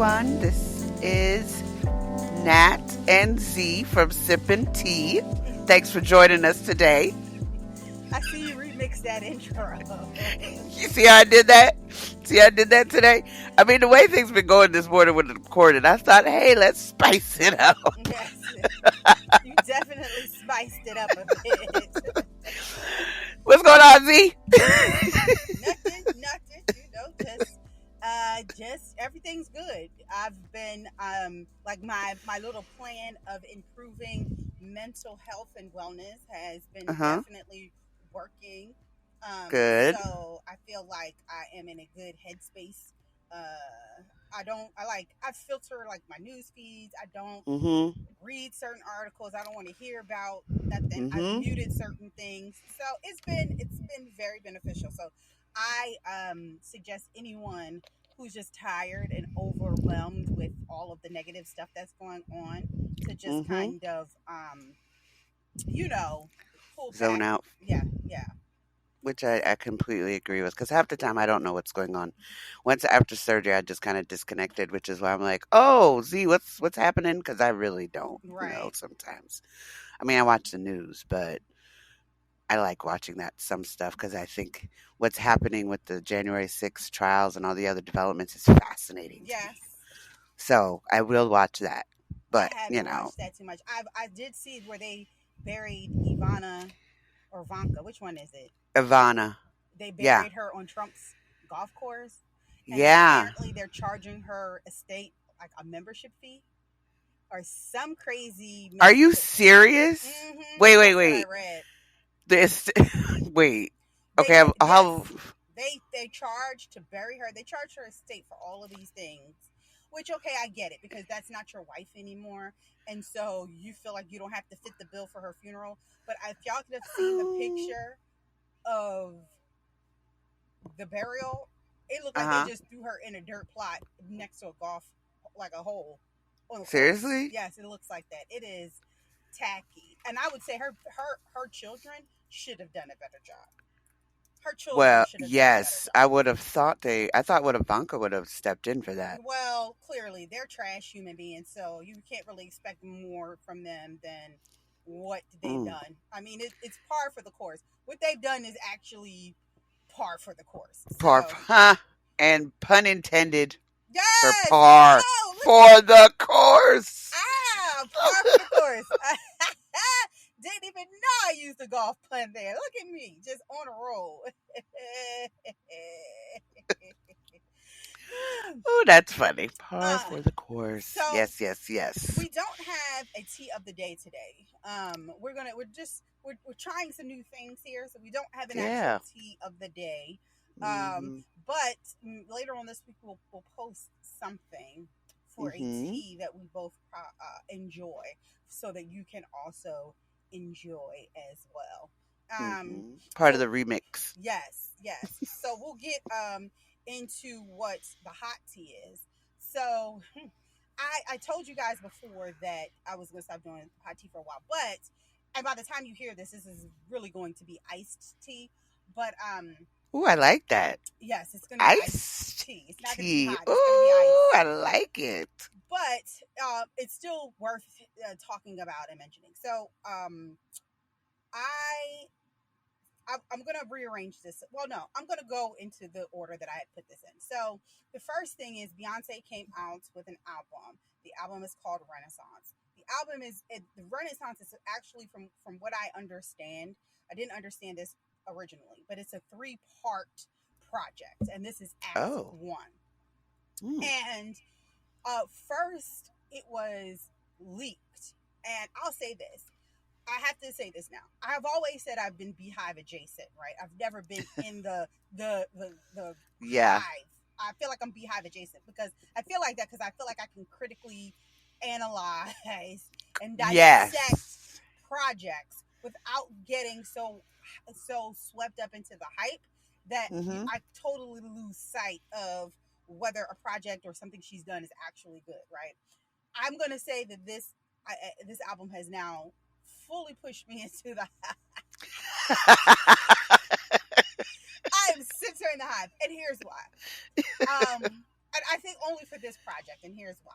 everyone. This is Nat and Z from Sippin' Tea. Thanks for joining us today. I see you remix that intro. You see how I did that? See how I did that today? I mean, the way things been going this morning with the recording, I thought, hey, let's spice it up. Yes, you definitely spiced it up a bit. What's going on, Z? Nothing. Just everything's good. I've been like my little plan of improving mental health and wellness has been Uh-huh. definitely working. Good. So I feel like I am in a good headspace. I filter like my news feeds. I don't Mm-hmm. read certain articles. I don't want to hear about nothing. I've Mm-hmm. muted certain things. So it's been very beneficial. So I suggest anyone who's just tired and overwhelmed with all of the negative stuff that's going on to just Mm-hmm. kind of you know pull Zone back. out. Yeah. Which I completely agree with because half the time I don't know what's going on. Once after surgery, I just kind of disconnected, which is why I'm like, "Oh, Z, what's happening?" Because I really don't, Right. sometimes. I mean, I watch the news, but I like watching that some stuff because I think what's happening with the January 6th trials and all the other developments is fascinating to me. Yes. So I will watch that, I but haven't watched that too much. I did see where they buried Ivana or Vanka. Which one is it? Ivana, They yeah, buried her on Trump's golf course, and yeah. apparently they're charging her estate like a membership fee or some crazy Are you membership fee. serious? Wait, That's what I wait. read. This, wait. They Okay, did, how? yes. They charge to bury her. They charge her estate for all of these things. Which okay, I get it because that's not your wife anymore, and so you feel like you don't have to fit the bill for her funeral. But if y'all could have seen the Oh, picture of the burial, it looked like they uh-huh. just threw her in a dirt plot next to a golf, like a hole on the course. Seriously? Yes, it looks like that. It is tacky, and I would say her children should have done a better job. Her children Well, should have done a better yes. job. I would have thought I thought what Ivanka would have stepped in for that. Well, clearly they're trash human beings, so you can't really expect more from them than what they've Mm. done. I mean, it's par for the course. What they've done is actually par for the course. Par, So huh? And pun intended for yes. par Oh, look at for the course. par for the course. Didn't even know I used a golf pun there. Look at me, just on a roll. Oh, that's funny. Par uh, for the course. so Yes, yes, yes. we don't have a tea of the day today. We're trying some new things here, so we don't have an actual Yeah. tea of the day. Um, Mm-hmm. but later on this week we'll post something for a Mm-hmm. tea that we both enjoy, so that you can also enjoy as well. Mm-hmm. Part of So the remix. yes. So we'll get into what the hot tea is. So I told you guys before that I was going to stop doing hot tea for a while, but and by the time you hear this, this is really going to be iced tea. But Ooh, I like that. yes, it's going to be iced Iced tea. It's not going to be tea. hot. It's going to be Ooh, iced. I like it. But it's still worth talking about and mentioning. So I I'm going to rearrange this. Well, no, I'm going to go into the order that I had put this in. So the first thing is Beyonce came out with an album. The album is called Renaissance. The Renaissance is actually from what I understand. I didn't understand this originally, but it's a three-part project, and this is Act Oh. One. Mm. And first, it was leaked, and I'll say this. I have to say this now. I have always said I've been beehive adjacent, right? I've never been in the Yeah. hive. I feel like I'm beehive adjacent because I feel like that because I feel like I can critically analyze and dissect Yes. projects without getting so swept up into the hype that Mm-hmm. I totally lose sight of whether a project or something she's done is actually good, right? I'm gonna say that this album has now fully pushed me into the. I'm centering the hive, and here's why. I think only for this project, and here's why.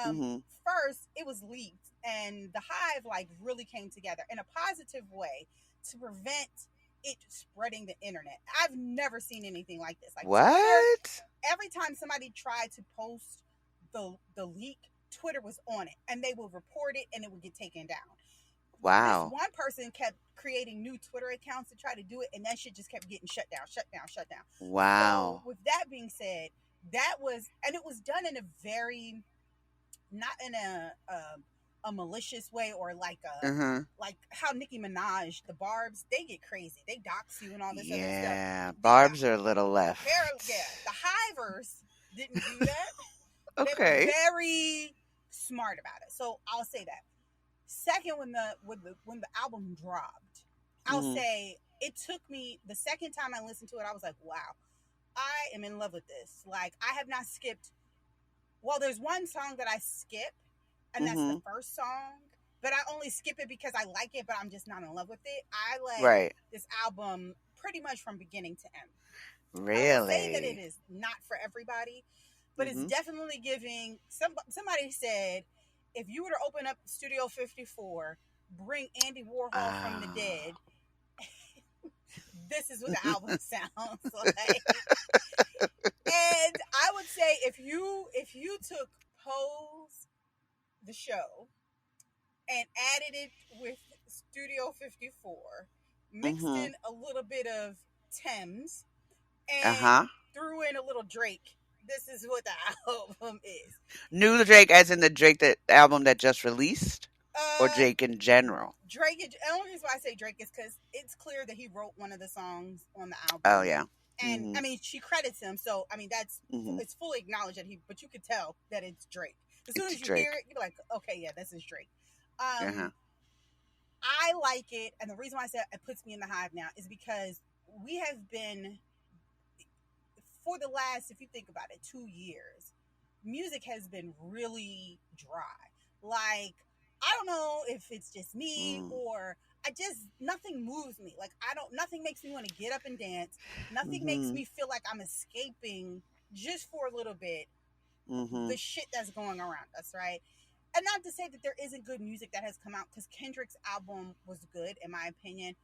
Mhm. First, it was leaked, and the Hive like really came together in a positive way to prevent it spreading the internet. I've never seen anything like this. Like Twitter, What? every time somebody tried to post the leak, Twitter was on it, and they would report it, and it would get taken down. This Wow. one person kept creating new Twitter accounts to try to do it, and that shit just kept getting shut down, shut down, shut down. So, Wow. with that being said, that was, and it was done in a very, not in a malicious way, or Mhm. like how Nicki Minaj, the Barb's, they get crazy, they dox you and all this other stuff. Yeah, The Barb's are a little They're, left. yeah, the Hivers didn't do that. They were Okay. very smart about it. So I'll say that. Second, when the album dropped, I'll Mhm. say it took me the second time I listened to it, I was like, wow, I am in love with this. Like I have not skipped. Well, there's one song that I skip, and that's the Mhm. first song. But I only skip it because I like it, but I'm just not in love with it. I like Right. this album pretty much from beginning to end. I will say that it Really? is not for everybody, but it's Mhm. definitely giving. Somebody said, if you were to open up Studio 54, bring Andy Warhol from the Ah. dead, this is what the album sounds like. And I would say if you took Pose the show and added it with Studio 54, mixed Mhm. in a little bit of Thames, and Uh-huh. threw in a little Drake, this is what the album is. New Drake as in the Drake that album that just released or Uh, Drake in general? Drake. The only reason why I say Drake is because it's clear that he wrote one of the songs on the Oh album, yeah. and I Mhm. mean she credits him, so I mean that's Mhm. it's fully acknowledged that he. But you could tell that it's Drake as soon It's as you hear Drake. it. You're like, okay, yeah, this is Drake. Uh-huh. Um, I like it, and the reason why I said it puts me in the hive now is because we have been for the last, if you think about it, 2 years, music has been really dry. Like, I don't know if it's just me Mm. or I just, nothing moves me. Like, nothing makes me want to get up and dance. Nothing makes Mhm. me feel like I'm escaping just for a little bit the Mhm. shit that's going around us, right? And not to say that there isn't good music that has come out, because Kendrick's album was good, in my opinion,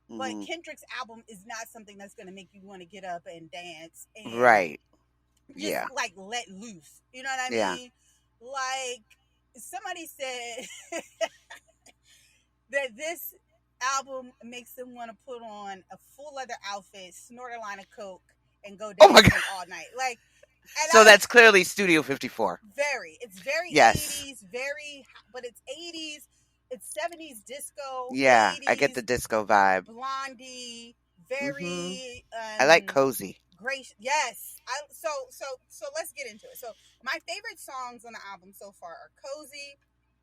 but Mhm. Kendrick's album is not something that's going to make you want to get up and dance and Right. just Yeah. like let loose. You know what I Yeah. mean? Like somebody said that this album makes them want to put on a full leather outfit, snort a line of coke, and go Oh my god. dancing all night. Like, and So that's clearly Studio 54. it's very Yes. 80s, but it's 80s, it's 70s disco, Yeah, I get the 80s disco vibe. blondie, Mhm. very I like cozy. great. Yes. So let's get into it. So my favorite songs on the album so far are Cozy,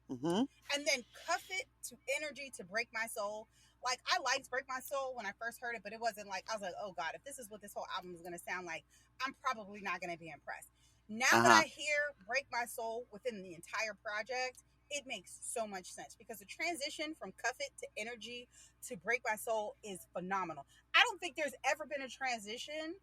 Mhm. and then Cuff It, to Energy, to Break My Soul. Like, I liked Break My Soul when I first heard it, but it wasn't like, I was like, oh God, if this is what this whole album is gonna sound like, I'm probably not gonna be impressed. Now that Uh-huh. I hear Break My Soul within the entire project, it makes so much sense, because the transition from Cuff It to Energy to Break My Soul is phenomenal. I don't think there's ever been a transition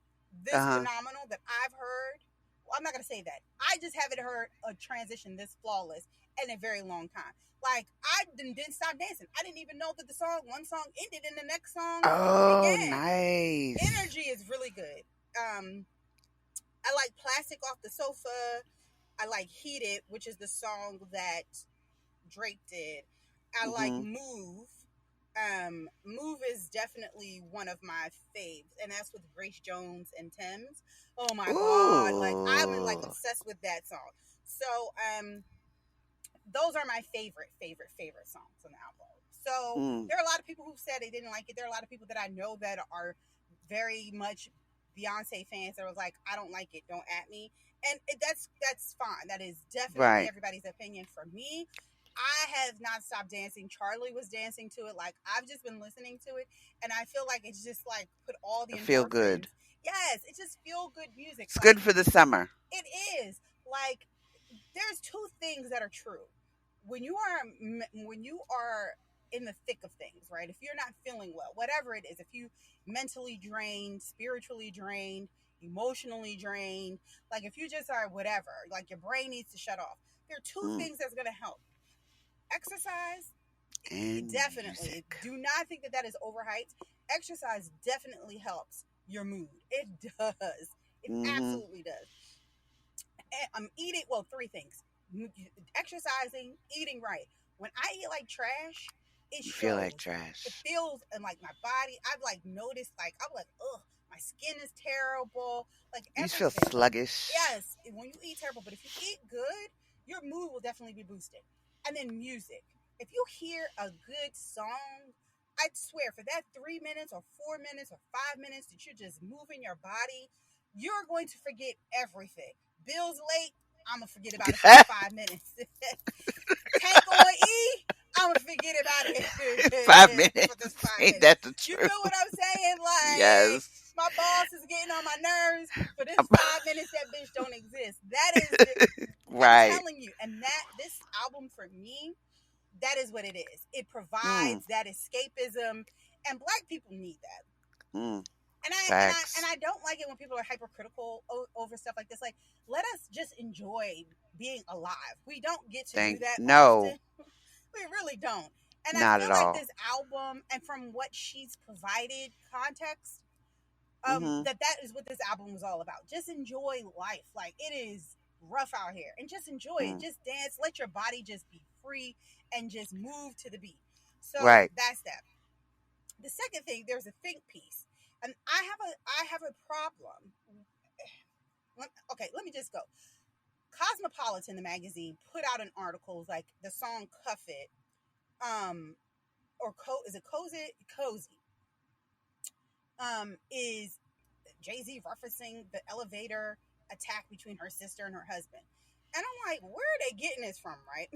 this Uh-huh. phenomenal that I've heard. Well, I'm not gonna say that. I just haven't heard a transition this flawless in a very long time. Like, I didn't stop dancing. I didn't even know that one song ended and the next song Oh, began. nice. Energy is really good. Um, I like Plastic Off the Sofa. I like Heated, which is the song that Drake did. I like Mhm. Move. Move is definitely one of my faves, and that's with Grace Jones and Thames. Oh my God, like I'm like Ooh. obsessed with that song. So those are my favorite songs on the album. So Mm. there are a lot of people who said they didn't like it. There are a lot of people that I know that are very much Beyonce fans that was like, I don't like it, don't at me. And that's fine. That is definitely Right. everybody's opinion. For me, I have not stopped dancing. Charlie was dancing to it. Like, I've just been listening to it, and I feel like it's just like put all the Feel good. endorphins. Yes, it's just feel good music. It's Like, good for the summer. it is. Like, there's two things that are true. When you are in the thick of things, right? If you're not feeling well, whatever it is, if you mentally drained, spiritually drained, emotionally drained, like if you just are whatever, like your brain needs to shut off, there are two Mm. things that's going to help: exercise. And Definitely music. do not think that that is overhyped. Exercise definitely helps your mood. It does. It Mm-hmm. absolutely does. I'm eating, well, three things: exercising, eating right. When I eat like trash, it You feel like shows. It trash. feels in like my body. I've like noticed, like I'm like, ugh, my skin is terrible, like You just feel everything. sluggish. Yes, when you eat terrible, but if you eat good, your mood will definitely be boosted. And then music. If you hear a good song, I swear for that 3 minutes or 4 minutes or 5 minutes that you're just moving your body, you're going to forget everything. Bills late, I'm gonna forget about it for them 5 minutes. Tank on E, I'm gonna forget about it 5 minutes. for this 5 Ain't minutes. that the You truth? feel what I'm saying? Like Yes. my boss is getting on my nerves. For this I'm- 5 minutes, that bitch don't exist. That is, I'm right. telling you. And that this album for me, that is what it is. It Mm. provides that escapism, and black people need that. Mm. And Facts. I don't like it when people are hypercritical over stuff like this. Like, let us just enjoy being alive. We don't get to do Thank that no, often. We really don't. And I not feel at like all. this album, and from what she's provided context, Mm-hmm. that is what this album was all about. Just enjoy life. Like, it is rough out here, and just enjoy it. Mm. Just dance. Let your body just be free and just move to the beat. So Right. that's that. The second thing, there's a think piece, and I have a problem. Okay, let me just go. Cosmopolitan, the magazine, put out an article like the song "Cuff It," is it Cozy? Is Jay Z referencing the elevator attack between her sister and her husband? And I'm like, where are they getting this from, right?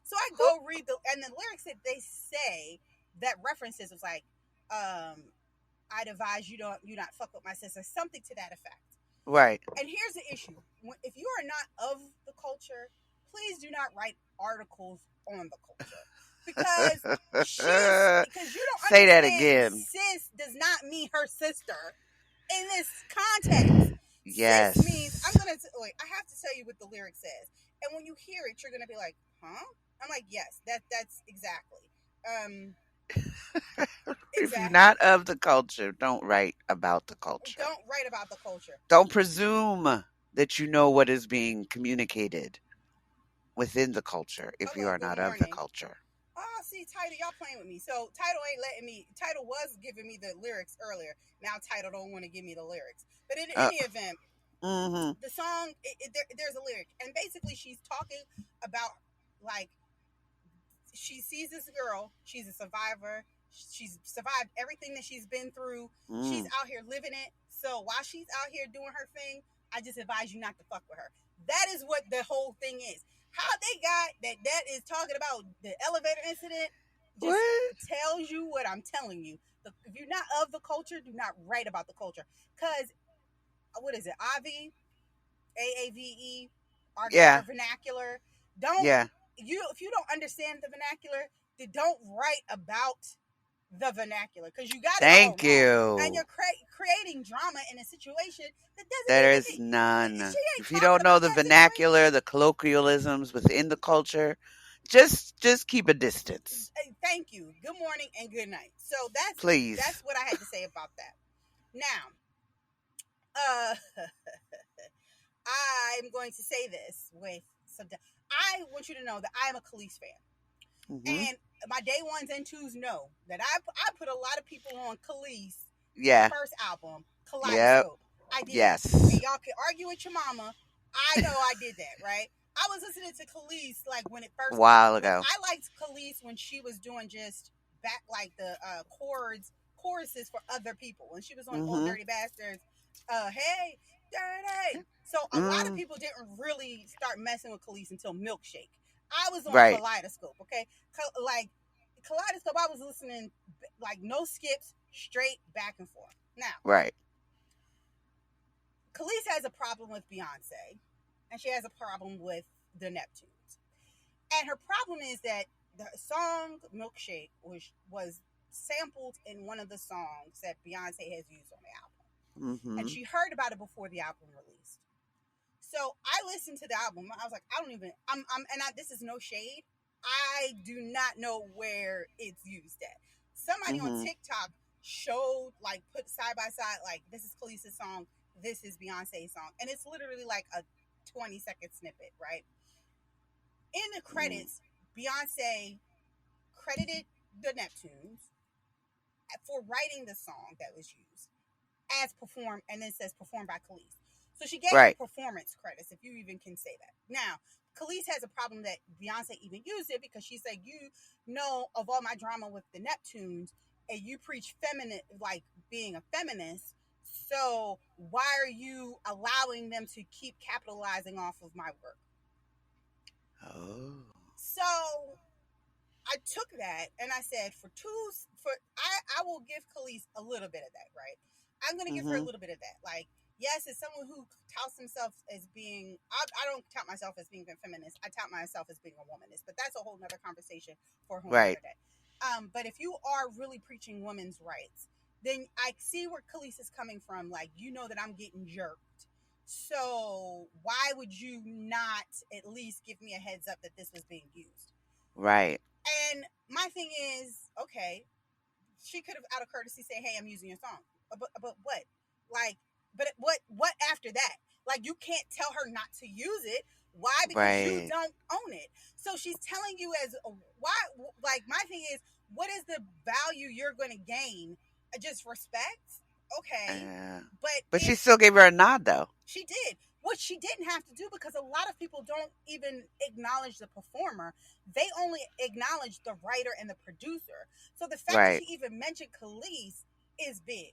So I go read and the lyrics that they say that references was like, I'd advise you not fuck with my sister, something to that effect. Right. And here's the issue: if you are not of the culture, please do not write articles on the culture, because because you don't Say that understand. again. Sis does not mean her sister in this context. Sis means Yes. wait. I have to tell you what the lyric says, and when you hear it, you're gonna be like, "Huh?" I'm like, "Yes, that's exactly." Um, If you're exactly. not of the culture, don't write about the culture. Don't write about the culture. Don't presume that you know what is being communicated within the culture if you Hello, are good not of the morning. culture. Oh, see, Title, y'all playing with me. So Title ain't letting me. Title was giving me the lyrics earlier. Now Title don't want to give me the lyrics. But in Uh, any event, mm-hmm. the song, there's a lyric, and basically she's talking about, like, she sees this girl. She's a survivor. She's survived everything that she's been through. She's Mm. out here living it. So while she's out here doing her thing, I just advise you not to fuck with her. That is what the whole thing is. How they got that is talking about the elevator incident just What? tells you what I'm telling you. If you're not of the culture, do not write about the culture. Because, what is it? Avi, AAVE, our Yeah. vernacular. Don't Yeah. if you don't understand the vernacular, then don't write about the vernacular, because you got it all Thank wrong, and you. you're creating drama in a situation that doesn't There even is be. none. She ain't If you talking don't know about the that situation. vernacular, the colloquialisms within the culture, just keep a distance, Thank you. Good morning and good night. So that's please. what I had to say about that. Now, uh, I'm going to say this with some. I want you to know that I am a Khalees fan. Hmm. And my day ones and twos know that I put a lot of people on Khalees Yeah. first album, Yep. Kaleidoscope. I did. And Yes. y'all can argue with your mama. I know I did that, right? I was listening to Khalees like when it A first, while when ago. I liked Khalees when she was doing just back like the choruses for other people. When she was on Old Hmm. Dirty Bastards, hey, dirty. So a lot of Mm. people didn't really start messing with Khalees until Milkshake. I was on Right. Kaleidoscope, okay? Like Kaleidoscope, I was listening like no skips, straight back and forth. Now, Right. Khalees has a problem with Beyonce, and she has a problem with the Neptunes. And her problem is that the song Milkshake was sampled in one of the songs that Beyonce has used on the album. and Mhm. she heard about it before the album released. So I listened to the album. I was like, I don't even. This is no shade. I do not know where it's used at. Somebody on Mhm. TikTok showed, like, put side by side, like, this is Khaleesi's song, this is Beyonce's song, and it's literally like a 20-second snippet, right? In the Mm. credits, Beyonce credited the Neptunes for writing the song that was used as performed, and then says performed by Khalees. So she gave her Right. performance credits, if you even can say that. Now, Khalees has a problem that Beyonce even used it because she said, you know, of all my drama with the Neptunes, and you preach feminine, like being a feminist. So why are you allowing them to keep capitalizing off of my work? Oh. So I took that and I said, I will give Khalees a little bit of that, right? I'm gonna give her a Mhm. little bit of that. Like, yes, as someone who touts himself as being, I don't tout myself as being a feminist. I tout myself as being a womanist, but that's a whole nother conversation for a whole Right. nother day. But if you are really preaching women's rights, then I see where Khalees is coming from. Like, you know that I'm getting jerked. So why would you not at least give me a heads up that this was being used? Right. And my thing is, okay, she could have out of courtesy say, "Hey, I'm using your song," but what? Like, but what after that? Like, you can't tell her not to use it. Why? Because you Right. don't own it. So she's telling you as why? Like, my thing is, what is the value you're going to gain? Just respect, okay, Yeah. but But she if still gave her a nod though. she did what she didn't have to do, because a lot of people don't even acknowledge the performer. They only acknowledge the writer and the producer. So the fact that Right. she even mentioned Khalees is big.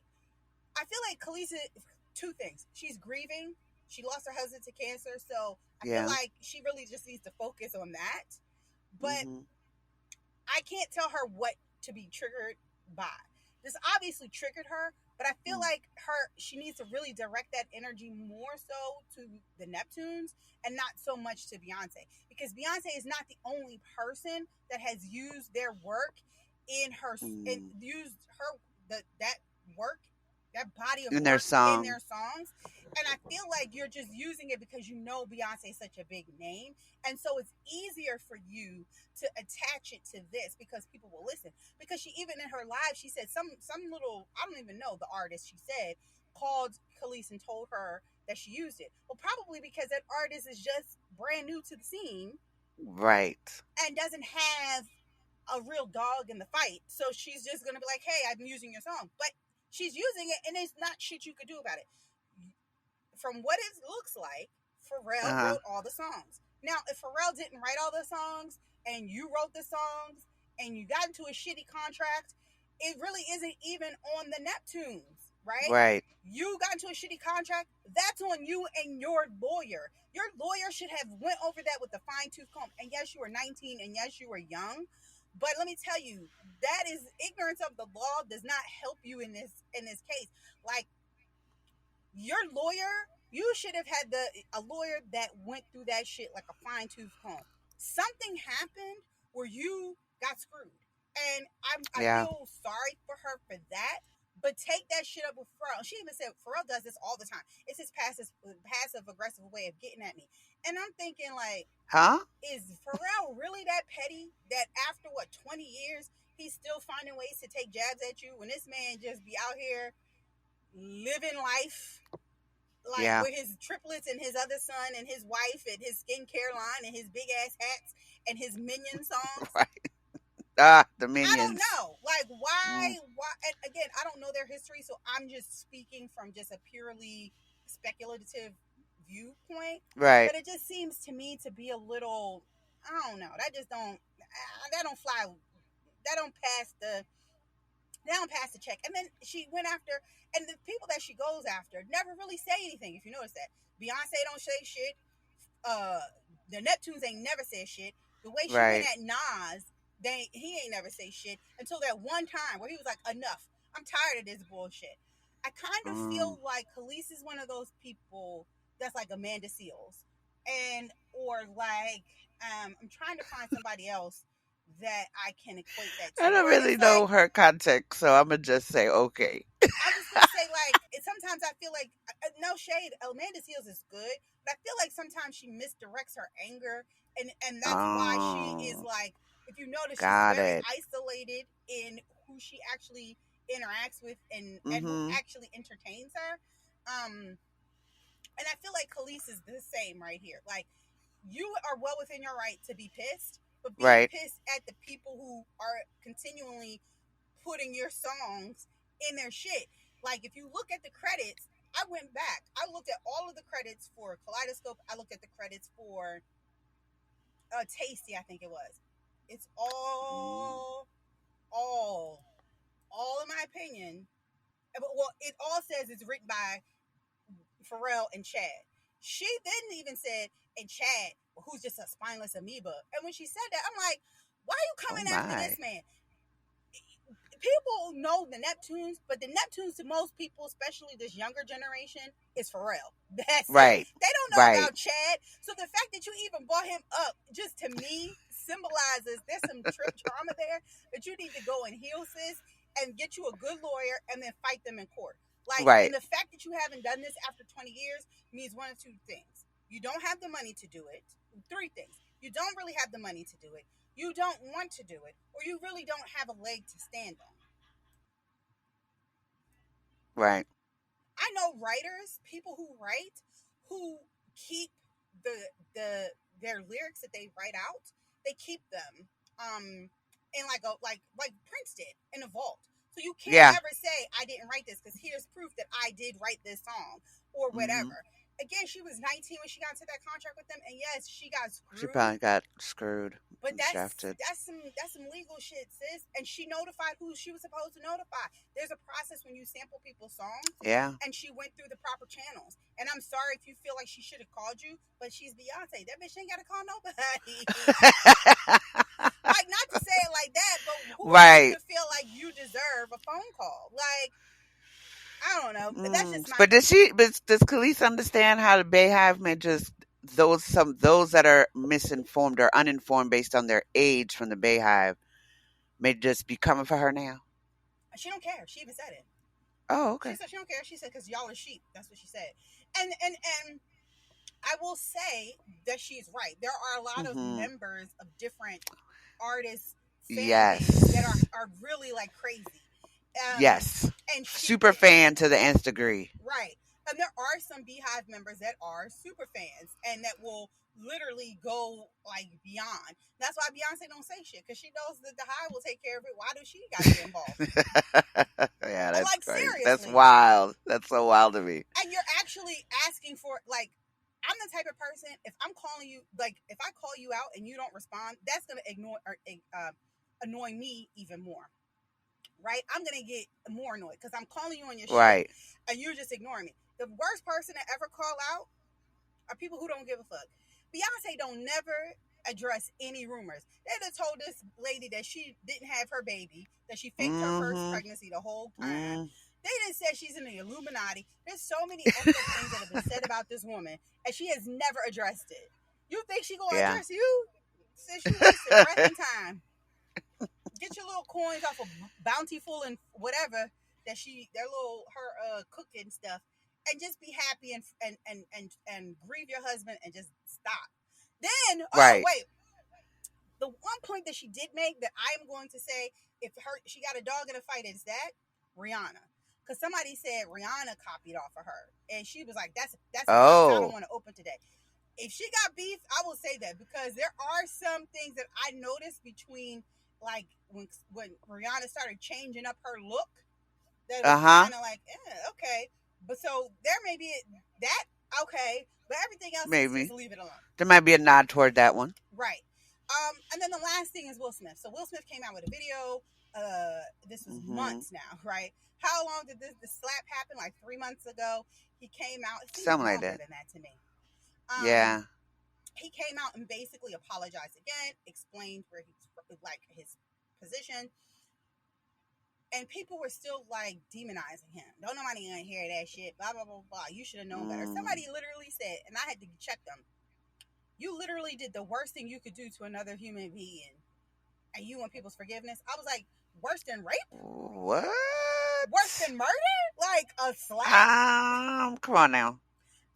I feel like Khalees is two things. She's grieving. She lost her husband to cancer. So I feel Yeah. like she really just needs to focus on that. But Mhm. I can't tell her what to be triggered by. This obviously triggered her, but I feel Mm. like she needs to really direct that energy more so to the Neptunes and not so much to Beyonce, because Beyonce is not the only person that has used their work in her and Mm. used her that work, that body of In their work in song. their songs. And I feel like you're just using it because you know Beyonce is such a big name, and so it's easier for you to attach it to this because people will listen. Because she, even in her live, she said some little, I don't even know the artist, she said, called Khalees and told her that she used it. Well, probably because that artist is just brand new to the scene Right. and doesn't have a real dog in the fight. So she's just gonna be like, "Hey, I'm using your song," but she's using it, and there's not shit you could do about it. From what it looks like, Pharrell Uh-huh. wrote all the songs. Now, if Pharrell didn't write all the songs and you wrote the songs and you got into a shitty contract, it really isn't even on the Neptunes, right? Right. You got into a shitty contract, that's on you and your lawyer. Your lawyer should have went over that with a fine tooth comb. And yes, you were 19, and yes, you were young, but let me tell you, that is ignorance of the law does not help you in this case. Like, your lawyer, you should have had a lawyer that went through that shit like a fine tooth comb. Something happened where you got screwed, and I Yeah. feel sorry for her for that. But take that shit up with Pharrell. She even said Pharrell does this all the time. It's his passive aggressive way of getting at me. And I'm thinking, like, Huh? is Pharrell really that petty that after what 20 years he's still finding ways to take jabs at you when this man just be out here living life like Yeah. with his triplets and his other son and his wife and his skincare line and his big ass hats and his minion songs. Right. Ah, the I don't minions. know. Like, Mm. why and again, I don't know their history, so I'm just speaking from just a purely speculative viewpoint. Right. But it just seems to me to be a little, I don't know. That don't fly, that don't pass the check. And then she went after, and the people that she goes after never really say anything. If you notice that, Beyonce don't say shit. Uh, the Neptunes ain't never said shit. The way she went Right. at Nas, he ain't never say shit until that one time where he was like, "Enough! I'm tired of this bullshit." I kind of Mm. feel like Khalees is one of those people that's like Amanda Seals, and or like I'm trying to find somebody else that I can equate that I to, don't where really it's like know her context, so I'm gonna just say okay. to say like sometimes I feel like no shade, Amanda Seals is good, but I feel like sometimes she misdirects her anger, and that's why she is Oh, like, if you notice, she's got very it. isolated in who she actually interacts with and who Mm-hmm. actually entertains her. And I feel like Khalees is the same right here. Like, you are well within your right to be pissed, but be Right. pissed at the people who are continually putting your songs in their shit. Like, if you look at the credits, I went back. I looked at all of the credits for Kaleidoscope. I looked at the credits for Tasty, I think it was. It's Mm. all, all in my opinion. Well, it all says it's written by Pharrell and Chad. She didn't even said, and Chad, who's just a spineless amoeba. And when she said that, I'm like, why are you Oh coming after this my. man? People know the Neptunes, but the Neptunes to most people, especially this younger generation, is Pharrell. That's it. Right. They don't know Right. about Chad. So the fact that you even brought him up, just to me, symbolizes there's some trauma there that you need to go and heal, sis, and get you a good lawyer and then fight them in court. Like, and Right. the fact that you haven't done this after 20 years means one of two things. You don't have the money to do it. Three things. You don't really have the money to do it. You don't want to do it, or you really don't have a leg to stand on. Right. I know writers, people who write, who keep the the their lyrics that they write out, they keep them in like Prince did in a vault. So you can't Yeah. ever say I didn't write this because here's proof that I did write this song or Mm-hmm. whatever. Again, she was 19 when she got into that contract with them, and yes, she got She screwed. probably got screwed But and shafted. that's some legal shit, sis. And she notified who she was supposed to notify. There's a process when you sample people's songs, Yeah. and she went through the proper channels. And I'm sorry if you feel like she should have called you, but she's Beyonce. That bitch ain't gotta call nobody. Like, not to say it like that, but who are you Right. to feel like you deserve a phone call? Like, I don't know. That's Mm. just my But does opinion. she? But does Khalees understand how the Bayhive may just those that are misinformed or uninformed based on their age from the Bayhive may just be coming for her now? She don't care. She even said it. Oh, She okay. said she don't care. She said because y'all are sheep. That's what she said. And I will say that she's right. There are a lot of Mm-hmm. members of different artists, fan bases that Yes. are really like crazy. Um, Yes. and she Super fan to the nth degree. right. And there are some Beehive members that are super fans and that will literally go like beyond. That's why Beyonce don't say shit because she knows that the Hive will take care of it. Why does she got to get involved? Yeah, that's Like, crazy. That's seriously. wild. That's so wild to me. And you're actually asking for, like, I'm the type of person, if I'm calling you, like, if I call you out and you don't respond, that's gonna ignore or annoy me even more, right? I'm gonna get more annoyed because I'm calling you on your shit Right. and you're just ignoring me. The worst person to ever call out are people who don't give a fuck. Beyonce don't never address any rumors. They just told this lady that she didn't have her baby, that she faked her first Mm-hmm. pregnancy the whole time. Mm. They didn't say she's in the Illuminati. There's so many effed up things that have been said about this woman, and she has never addressed it. You think she gonna Yeah. address you? Since you wasting breath and time. Get your little coins off of Bountiful and whatever that their little her cooking stuff, and just be happy and grieve your husband and just stop. Then, oh Right. wait, the one point that she did make that I am going to say, if she got a dog in a fight, is that Rihanna. Because somebody said Rihanna copied off of her, and she was like, "That's a case I don't Oh. want to open today." If she got beef, I will say that because there are some things that I noticed between, like, when Rihanna started changing up her look, that was Uh huh. kind of like, okay. But so there may be that, okay, but everything else is just Maybe leave it alone. there might be a nod toward that one. Right. And then the last thing is Will Smith. So Will Smith came out with a video. This was Mm-hmm. months now, right? How long did this slap happen? Like 3 months ago. He came out. It seems Something like longer that. than that to me. Um, Yeah. he came out and basically apologized again, explained where he's like his position, and people were still like demonizing him. Don't nobody gonna hear that shit. Blah blah blah blah. You should have known better. Mm. Somebody literally said, and I had to check them. You literally did the worst thing you could do to another human being, and you want people's forgiveness. I was like, worse than rape? What? Worse than murder? Like a slap? Come on now.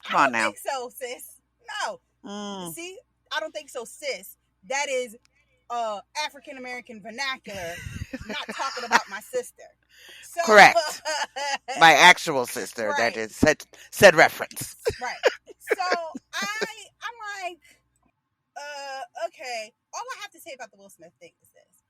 I Come on don't now. think so, sis. No. Mm, See, I don't think so, sis. That is African American vernacular, not talking about my sister. So correct. My actual sister, that right, is said reference. right. So I'm like, okay. All I have to say about the Will Smith thing is this,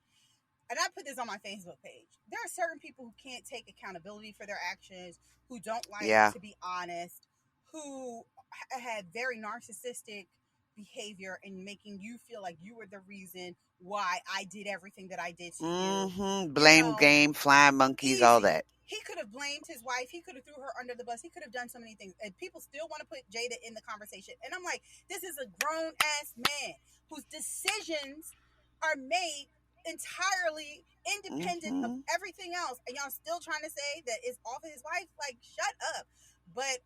and I put this on my Facebook page. There are certain people who can't take accountability for their actions, who don't like Yeah. to be honest, who had very narcissistic behavior in making you feel like you were the reason why I did everything that I did to you. Mm-hmm. You Blame know, game, flying monkeys, all easy. that. He could have blamed his wife. He could have threw her under the bus. He could have done so many things. And people still want to put Jada in the conversation. And I'm like, this is a grown ass man whose decisions are made entirely independent of Mm-hmm. everything else. And y'all still trying to say that it's off of his wife? Like, shut up. But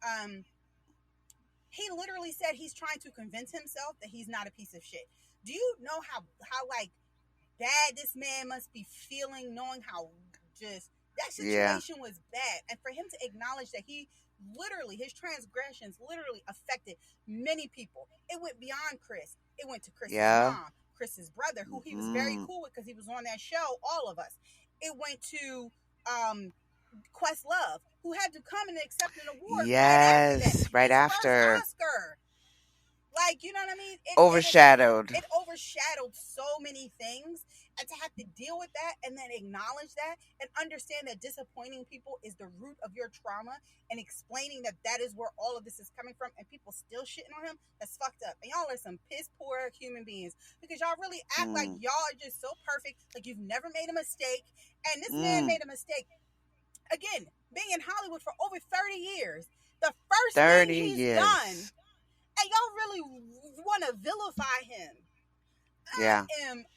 he literally said he's trying to convince himself that he's not a piece of shit. Do you know how like bad this man must be feeling, knowing how just that Yeah. situation was bad, and for him to acknowledge that he literally his transgressions literally affected many people. It went beyond Chris. It went to Chris's Yeah. mom, Chris's brother, who he was very Mm-hmm. cool with because he was on that show. All of us. It went to um, Questlove, who had to come and accept an award right after that, Yes. Right his first after. Oscar. Like, you know what I mean? Overshadowed. It overshadowed so many things, and to have to deal with that and then acknowledge that and understand that disappointing people is the root of your trauma, and explaining that that is where all of this is coming from, and people still shitting on him, that's fucked up. And y'all are some piss poor human beings because y'all really act like Mm. y'all are just so perfect, like you've never made a mistake. And this man Mm. made a mistake again, being in Hollywood for over 30 years. The first thing 30 he's done, years. and y'all really want to vilify him. Yeah.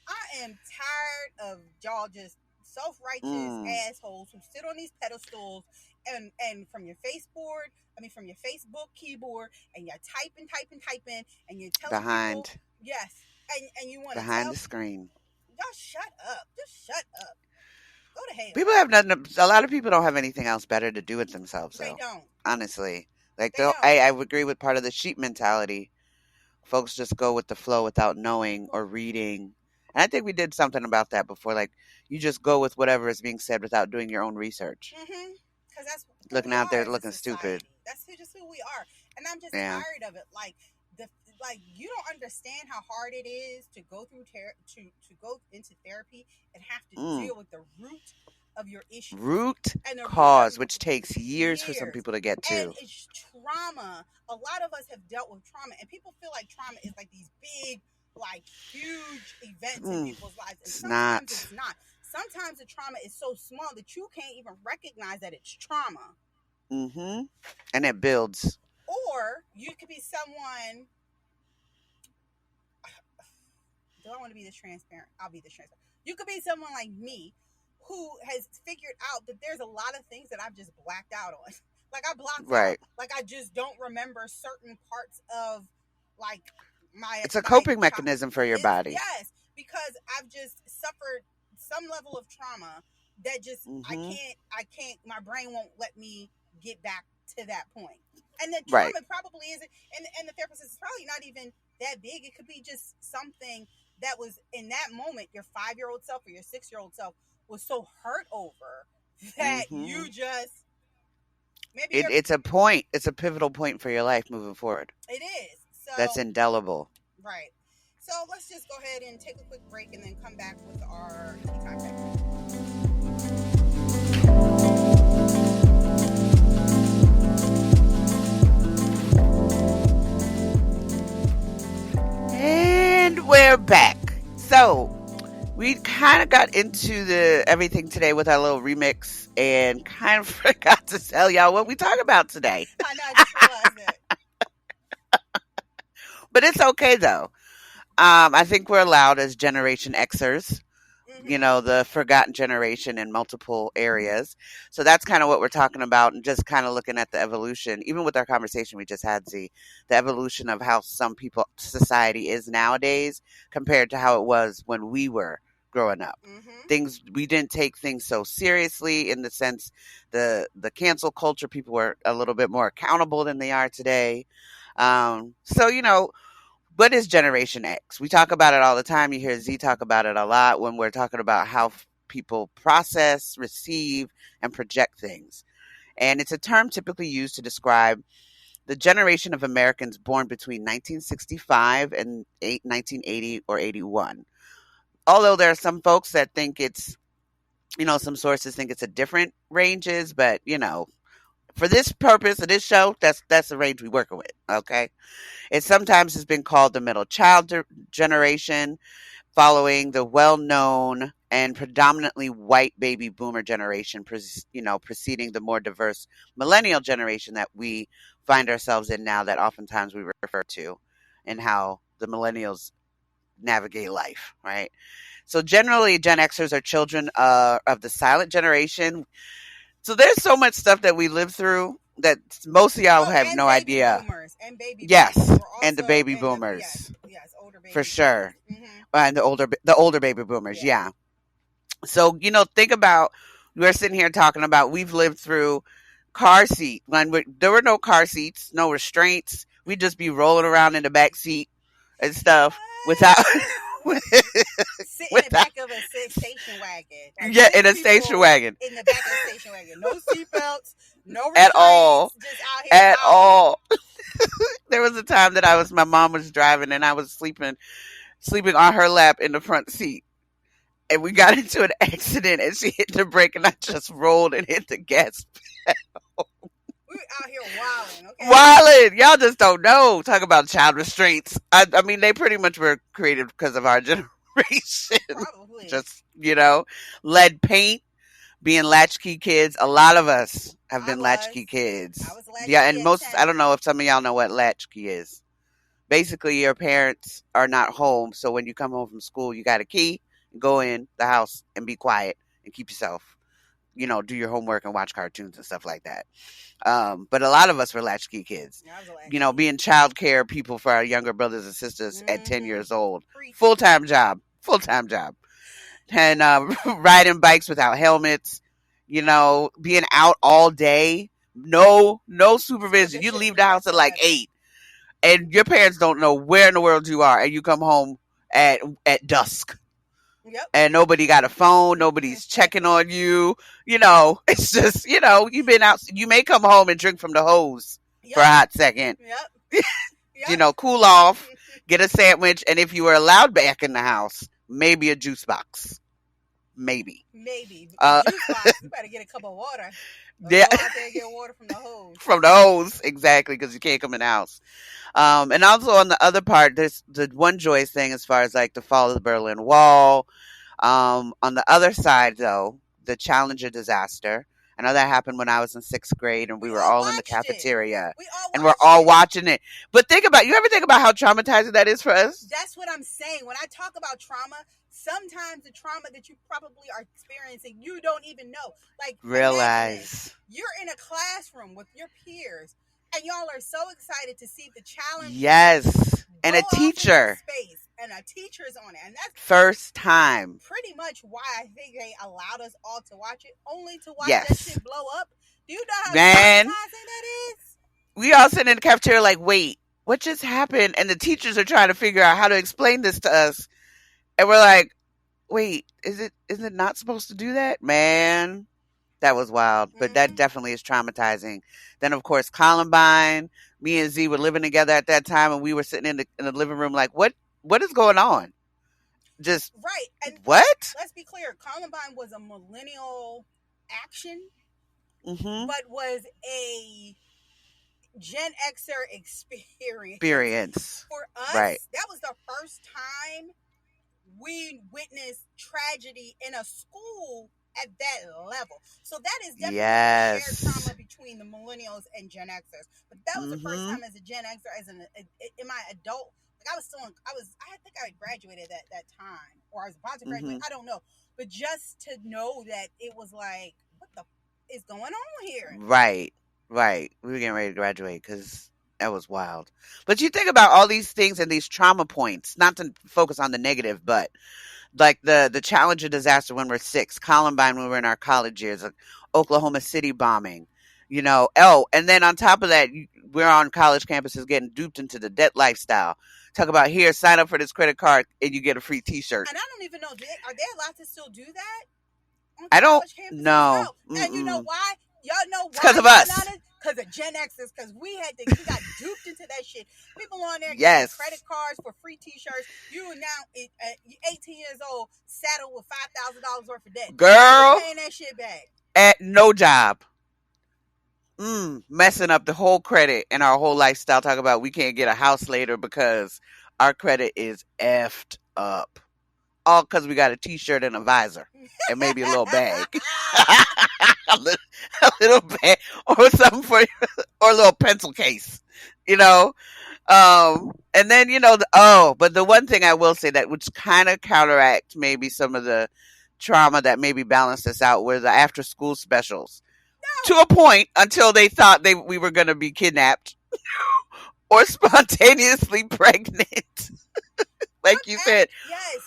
I am tired of y'all just self-righteous Mm. assholes who sit on these pedestals and from your from your Facebook keyboard, and you're typing, and you're telling people Behind. yes, and you want to Behind tell the screen. y'all shut up, just shut up, go to hell. People have nothing. A lot of people don't have anything else better to do with themselves, They though. don't. Honestly, like They don't. I would agree with part of the sheep mentality. Folks just go with the flow without knowing or reading. And I think we did something about that before. Like you just go with whatever is being said without doing your own research. Because that's who Looking we out are there as a looking stupid. society. That's just who we are, and I'm just Yeah. tired of it. The like you don't understand how hard it is to go through to go into therapy and have to Mm. deal with the root of your issues Root and the root cause, of which takes years for some years. people to get And to. it's trauma. A lot of us have dealt with trauma, and people feel like trauma is like these big, like huge events in Mm. people's lives, and It's sometimes not. it's not. Sometimes the trauma is so small that you can't even recognize that it's trauma. Mm-hmm. And it builds. Or you could be someone. Do I want to be this transparent? I'll be this transparent. You could be someone like me who has figured out that there's a lot of things that I've just blacked out on. Like I blocked out. Right. Like I just don't remember certain parts of like It's a my coping mechanism for your body. yes, because I've just suffered some level of trauma that just Mm-hmm. I can't my brain won't let me get back to that point. And the Right. trauma probably isn't, and the therapist is probably not even that big. It could be just something that was in that moment your 5-year-old self or your 6-year-old self was so hurt over that Mm-hmm. you just maybe It's a point. It's a pivotal point for your life moving forward. it is. So That's indelible. right. So let's just go ahead and take a quick break and then come back with our tea time segment. And we're back. So we kind of got into the everything today with our little remix and kind of forgot to tell y'all what we talk about today. I know, I just realized that. But it's okay though. I think we're allowed as Generation Xers, you know, the forgotten generation in multiple areas. So that's kind of what we're talking about, and just kind of looking at the evolution, even with our conversation we just had, Z, the evolution of how some people society is nowadays compared to how it was when we were growing up. Mm-hmm. Things we didn't take things so seriously in the sense the cancel culture. People were a little bit more accountable than they are today. So what is Generation X? We talk about it all the time. You hear Z talk about it a lot when we're talking about how people process, receive, and project things. And it's a term typically used to describe the generation of Americans born between 1965 and 1980 or 81. Although there are some folks that think it's, some sources think it's a different ranges, but for this purpose of this show, that's the range we working with. Okay, it sometimes has been called the middle child generation, following the well-known and predominantly white baby boomer generation, preceding the more diverse millennial generation that we find ourselves in now, that oftentimes we refer to, and how the millennials navigate life, right? So generally, Gen Xers are children of the silent generation. So there's so much stuff that we live through that most of y'all Oh, have and no baby idea. boomers, and baby boomers Yes, were and the also baby in the yes, boomers, yes, older for baby boomers. sure. Mm-hmm. And the older baby boomers, Yeah. yeah. So, think about, we're sitting here talking about, we've lived through car seat when there were no car seats, no restraints. We'd just be rolling around in the back seat and stuff without, Sit in the without, back of a station wagon, like yeah, in six a station people wagon in the back of the station wagon. No seatbelts, no at all, restraints, just out here at wilding. all. There was a time that my mom was driving and I was sleeping on her lap in the front seat. And we got into an accident and she hit the brake and I just rolled and hit the gas. We were out here wilding, okay? Wildin'. Y'all just don't know. Talk about child restraints. I mean, they pretty much were created because of our generation. Probably. Just, lead paint, being latchkey kids. A lot of us have I been was. latchkey kids. I was Yeah, latchkey and at I 10. don't know if some of y'all know what latchkey is. Basically, your parents are not home, so when you come home from school, you got a key, go in the house and be quiet and keep yourself, do your homework and watch cartoons and stuff like that. But a lot of us were latchkey kids, Yeah, I was a latchkey. being child care people for our younger brothers and sisters at 10 Mm-hmm. years old. Preach. Full-time job. Full-time job. And riding bikes without helmets, being out all day. No supervision. You Supervision leave the house at like whatsoever. 8 and your parents don't know where in the world you are, and you come home at dusk. Yep. And nobody got a phone, nobody's checking on you. It's just, you've been out. You may come home and drink from the hose for a Yep. hot second, Yep. Yep. cool off, get a sandwich, and if you were allowed back in the house, maybe a juice box. Maybe. Maybe a juice box. You better get a cup of water. Or Yeah, go out there and get water from the hose. from the hose, exactly, because you can't come in the house. And also on the other part, there's the one joyous thing as far as like the fall of the Berlin Wall. On the other side, though, the Challenger disaster. I know that happened when I was in 6th grade, and we We were all all in the watched it. cafeteria, We all and we're watched all it. watching it. But you ever think about how traumatizing that is for us? That's what I'm saying. When I talk about trauma, sometimes the trauma that you probably are experiencing, you don't even know. Like, imagine this. Realize, You're in a classroom with your peers, and y'all are so excited to see the challenge yes, and go a off into teacher, space, and a teacher's on it. And that's first time. pretty much why I think they allowed us all to watch it, only to watch that Yes, shit blow up. Do you know how man. traumatizing that is? We all sitting in the cafeteria like, wait, what just happened? And the teachers are trying to figure out how to explain this to us, and we're like, wait, is it not supposed to do that? Man, that was wild. But that Mm-hmm. definitely is traumatizing. Then of course Columbine, me and Z were living together at that time, and we were sitting in the living room like, what is going on? Just Right. And what? let's be clear, Columbine was a millennial action, Mm-hmm. but was a Gen Xer experience. Experience. For us, Right. that was the first time we witnessed tragedy in a school at that level. So that is definitely a shared Yes. trauma between the millennials and Gen Xers. But that was the first Mm-hmm. time as a Gen Xer, in my adult, like I think I had graduated at that time, or I was about to graduate. Mm-hmm. I don't know, but just to know that it was like, what the is going on here? Right. Right. We were getting ready to graduate because that was wild. But you think about all these things and these trauma points, not to focus on the negative, but like the Challenger disaster when we're 6, Columbine when we're in our college years, Oklahoma City bombing, and then on top of that, we're on college campuses getting duped into the debt lifestyle. Talk about here, sign up for this credit card and you get a free T-shirt. And I don't even know, are they allowed to still do that on I don't college campuses? know. No. And you know why? Y'all know It's why? because of us. Because of Gen Xers, because we got duped into that shit. People on there getting credit cards for free T-shirts. You are now 18 years old, saddled with $5,000 worth of debt. Girl, paying that shit back at no job. Messing up the whole credit and our whole lifestyle. Talk about we can't get a house later because our credit is effed up. All because we got a T-shirt and a visor and maybe a little bag. a little bag or something or a little pencil case, and then, but the one thing I will say that which kind of counteracts maybe some of the trauma that maybe balanced us out were the after school specials. To a point until they thought we were going to be kidnapped or spontaneously pregnant. Like you said. Yes.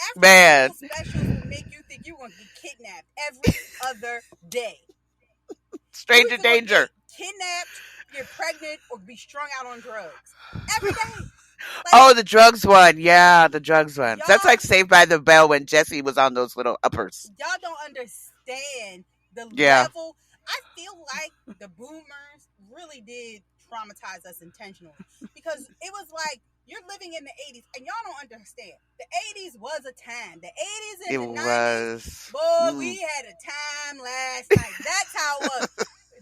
After Man. School specials will make you think you're going to get kidnapped every other day. Stranger danger. Kidnapped, get pregnant, or be strung out on drugs. Every day. The drugs one. Yeah, the drugs one. That's like Saved by the Bell when Jesse was on those little uppers. Y'all don't understand the level. I feel like the boomers really did traumatize us intentionally. Because it was like, you're living in the 80s, and y'all don't understand. The 80s was a time. The 80s and the 90s. Boy, we had a time last night. That's how it was.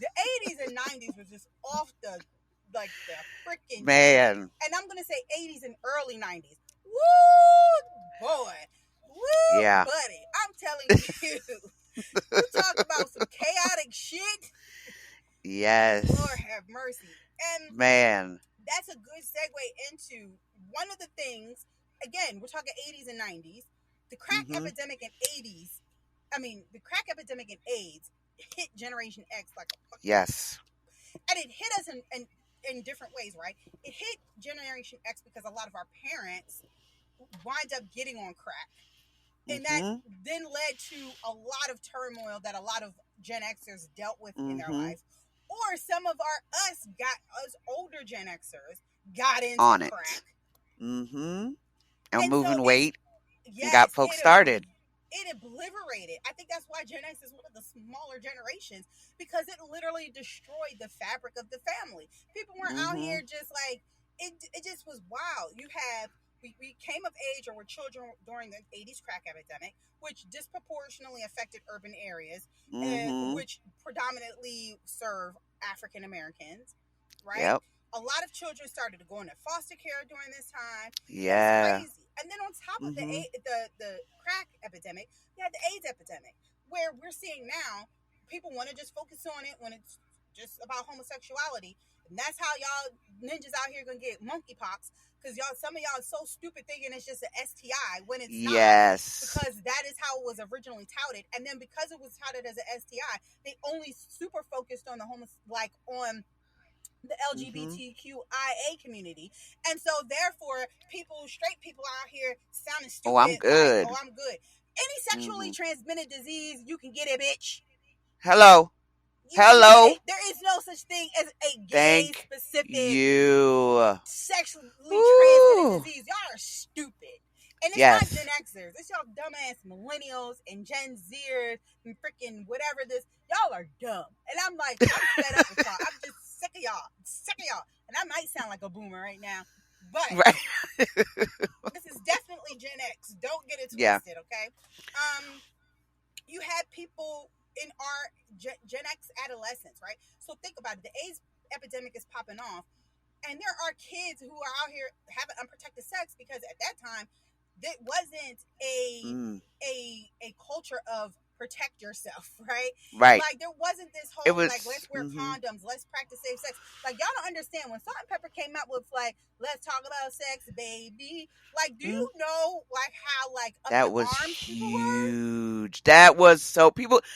The 80s and 90s was just off the freaking... Man. And I'm going to say 80s and early 90s. Woo, boy. Woo, buddy. I'm telling you. You talk about some chaotic shit. Yes. Lord have mercy. And... Man. That's a good segue into one of the things, again, we're talking 80s and 90s. The crack epidemic in 80s, the crack epidemic in AIDS hit Generation X like a fucking... Yes. And it hit us in different ways, right? It hit Generation X because a lot of our parents wind up getting on crack. And that then led to a lot of turmoil that a lot of Gen Xers dealt with in their life. Or some of us older Gen Xers got into on crack. And moving weight. Yes, got folks started. It obliterated. I think that's why Gen X is one of the smaller generations, because it literally destroyed the fabric of the family. People weren't out here just like, it just was wild. You have, we came of age or were children during the 80s crack epidemic, which disproportionately affected urban areas, which predominantly serve African Americans, right? Yep. A lot of children started to go into foster care during this time. Yeah. It was crazy. And then on top of the crack epidemic, you had the AIDS epidemic, where we're seeing now people want to just focus on it when it's just about homosexuality. And that's how y'all ninjas out here gonna get monkeypox, because some of y'all are so stupid thinking it's just an STI when it's not. Yes. Because that is how it was originally touted. And then because it was touted as an STI, they only super focused on on the LGBTQIA community. And so therefore straight people out here sounding stupid. Oh, I'm good. I'm good. Any sexually transmitted disease, you can get it, bitch. Hello. There is no such thing as a gay-specific sexually transmitted disease. Y'all are stupid. And it's not Gen Xers. It's y'all dumbass millennials and Gen Zers and freaking whatever this. Y'all are dumb. And I'm like, I'm fed up with y'all. I'm just sick of y'all. And I might sound like a boomer right now. But this is definitely Gen X. Don't get it twisted, okay? You had people in our Gen X adolescence, right? So think about it. The AIDS epidemic is popping off. And there are kids who are out here having unprotected sex because at that time, it wasn't a culture of protect yourself, right? Right. Like there wasn't this whole let's wear condoms, let's practice safe sex. Like y'all don't understand when Salt and Pepper came out with like let's talk about sex, baby. Like, do you know like how like up that was huge? That was so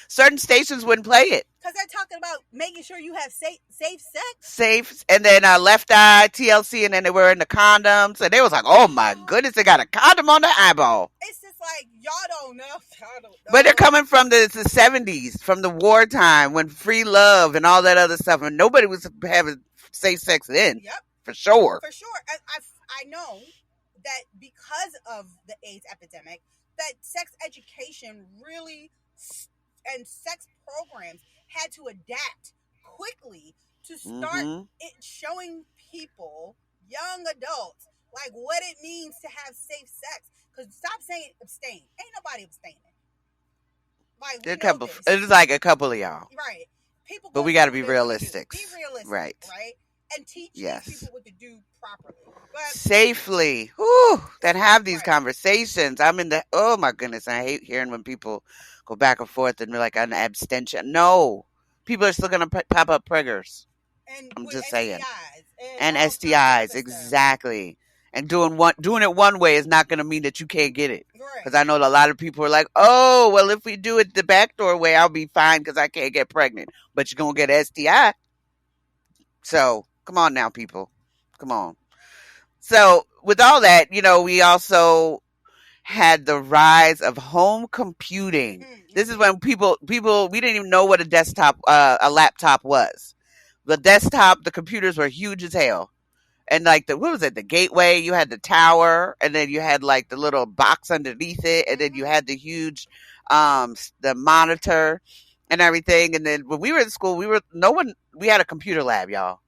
certain stations wouldn't play it because they're talking about making sure you have safe sex. Safe, and then Left Eye, TLC, and then they were in the condoms, and they was like, oh my goodness, they got a condom on the eyeball. It's just like y'all don't know. Y'all don't But they're know. coming from the 70s, from the wartime when free love and all that other stuff, and nobody was having safe sex then, Yep, for sure. for sure. And I know that because of the AIDS epidemic, that sex education really and sex programs had to adapt quickly to start Mm-hmm. it showing people, young adults, like what it means to have safe sex. Because stop saying abstain. Ain't nobody abstaining. Like we A know couple. this, It's like a couple of y'all, right? People but gonna we got do to what be they want to do. realistic, Be realistic, right? right? And teach these people Yes. what to do properly. But Safely. Whew, that have these right, conversations. I'm in the, oh my goodness, I hate hearing when people go back and forth and be like an abstention. No, people are still gonna pop up preggers. and I'm with just saying. STIs and And all kinds of STIs, other stuff. exactly. And doing it one way is not going to mean that you can't get it. Because Right. I know a lot of people are like, oh, well, if we do it the backdoor way, I'll be fine because I can't get pregnant. But you're going to get STI. So come on now, people. Come on. So with all that, we also had the rise of home computing. This is when people we didn't even know what a laptop was. The desktop, the computers were huge as hell. And like what was it, the gateway, you had the tower, and then you had like the little box underneath it, and then you Mm-hmm. had the huge the monitor and everything. And then when we were in school, we had a computer lab, y'all.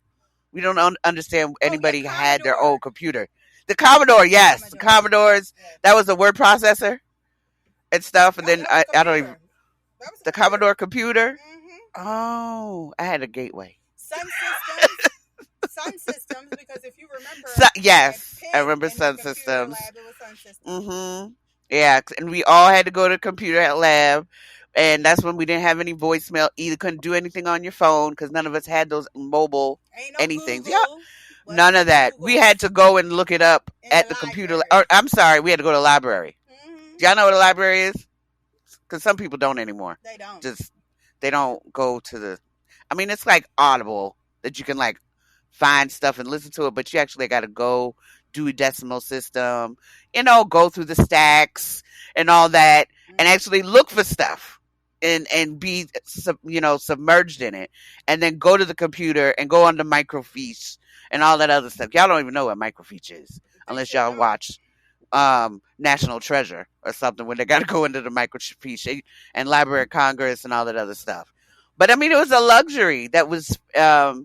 We don't understand Oh yeah, anybody had their own Commodore. computer. The Commodore, yes, the Commodore. Yep. Commodores. Yep. That was the word processor and stuff. And No, then that was a I don't even, computer. That was a the computer. Commodore computer. Mm-hmm. Oh, I had a gateway. Sun Systems. Sun Systems, because if you remember So, at yes, I Pitt remember in the Sun computer Systems. lab, it was Sun Systems. Mm-hmm. Yeah, and we all had to go to computer lab, and that's when we didn't have any voicemail. Either couldn't do anything on your phone because none of us had those mobile Ain't no anythings. Yeah, Google. Wasn't none no of that. We Googles had to go and look it up in the at the computer. library. Or, I'm sorry, we had to go to the library. Mm-hmm. Do y'all know what a library is? Because some people don't anymore. They don't. Just they don't go to the. I mean, it's like Audible that you can like find stuff and listen to it, but you actually got to go do a decimal system, go through the stacks and all that, and Mm-hmm. actually look for stuff and be submerged in it, and then go to the computer and go on the microfiche and all that other stuff. Y'all don't even know what microfiche is They unless sure y'all don't. watch National Treasure or something when they got to go into the microfiche and Library of Congress and all that other stuff. But I mean, it was a luxury that was that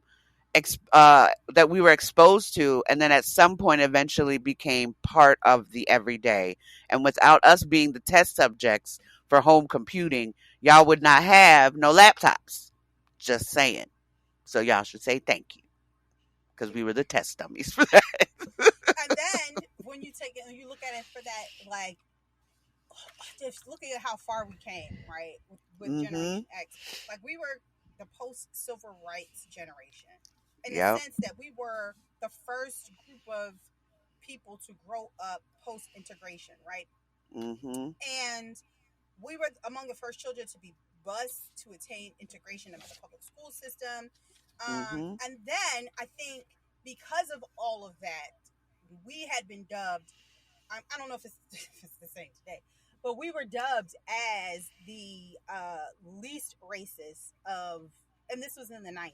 we were exposed to, and then at some point eventually became part of the everyday. And without us being the test subjects for home computing, y'all would not have no laptops. Just saying. So y'all should say thank you because we were the test dummies for that. And then when you take it and you look at it for that, like just looking at how far we came, right, with Mm-hmm. Generation X, like we were the post civil rights generation, in the Yep. sense that we were the first group of people to grow up post integration, right? Mm-hmm. And we were among the first children to be bused to attain integration into the public school system. Mm-hmm. And then I think because of all of that, we had been dubbed. I don't know if it's, if it's the same today, but we were dubbed as the least racist of, and this was in the 90s,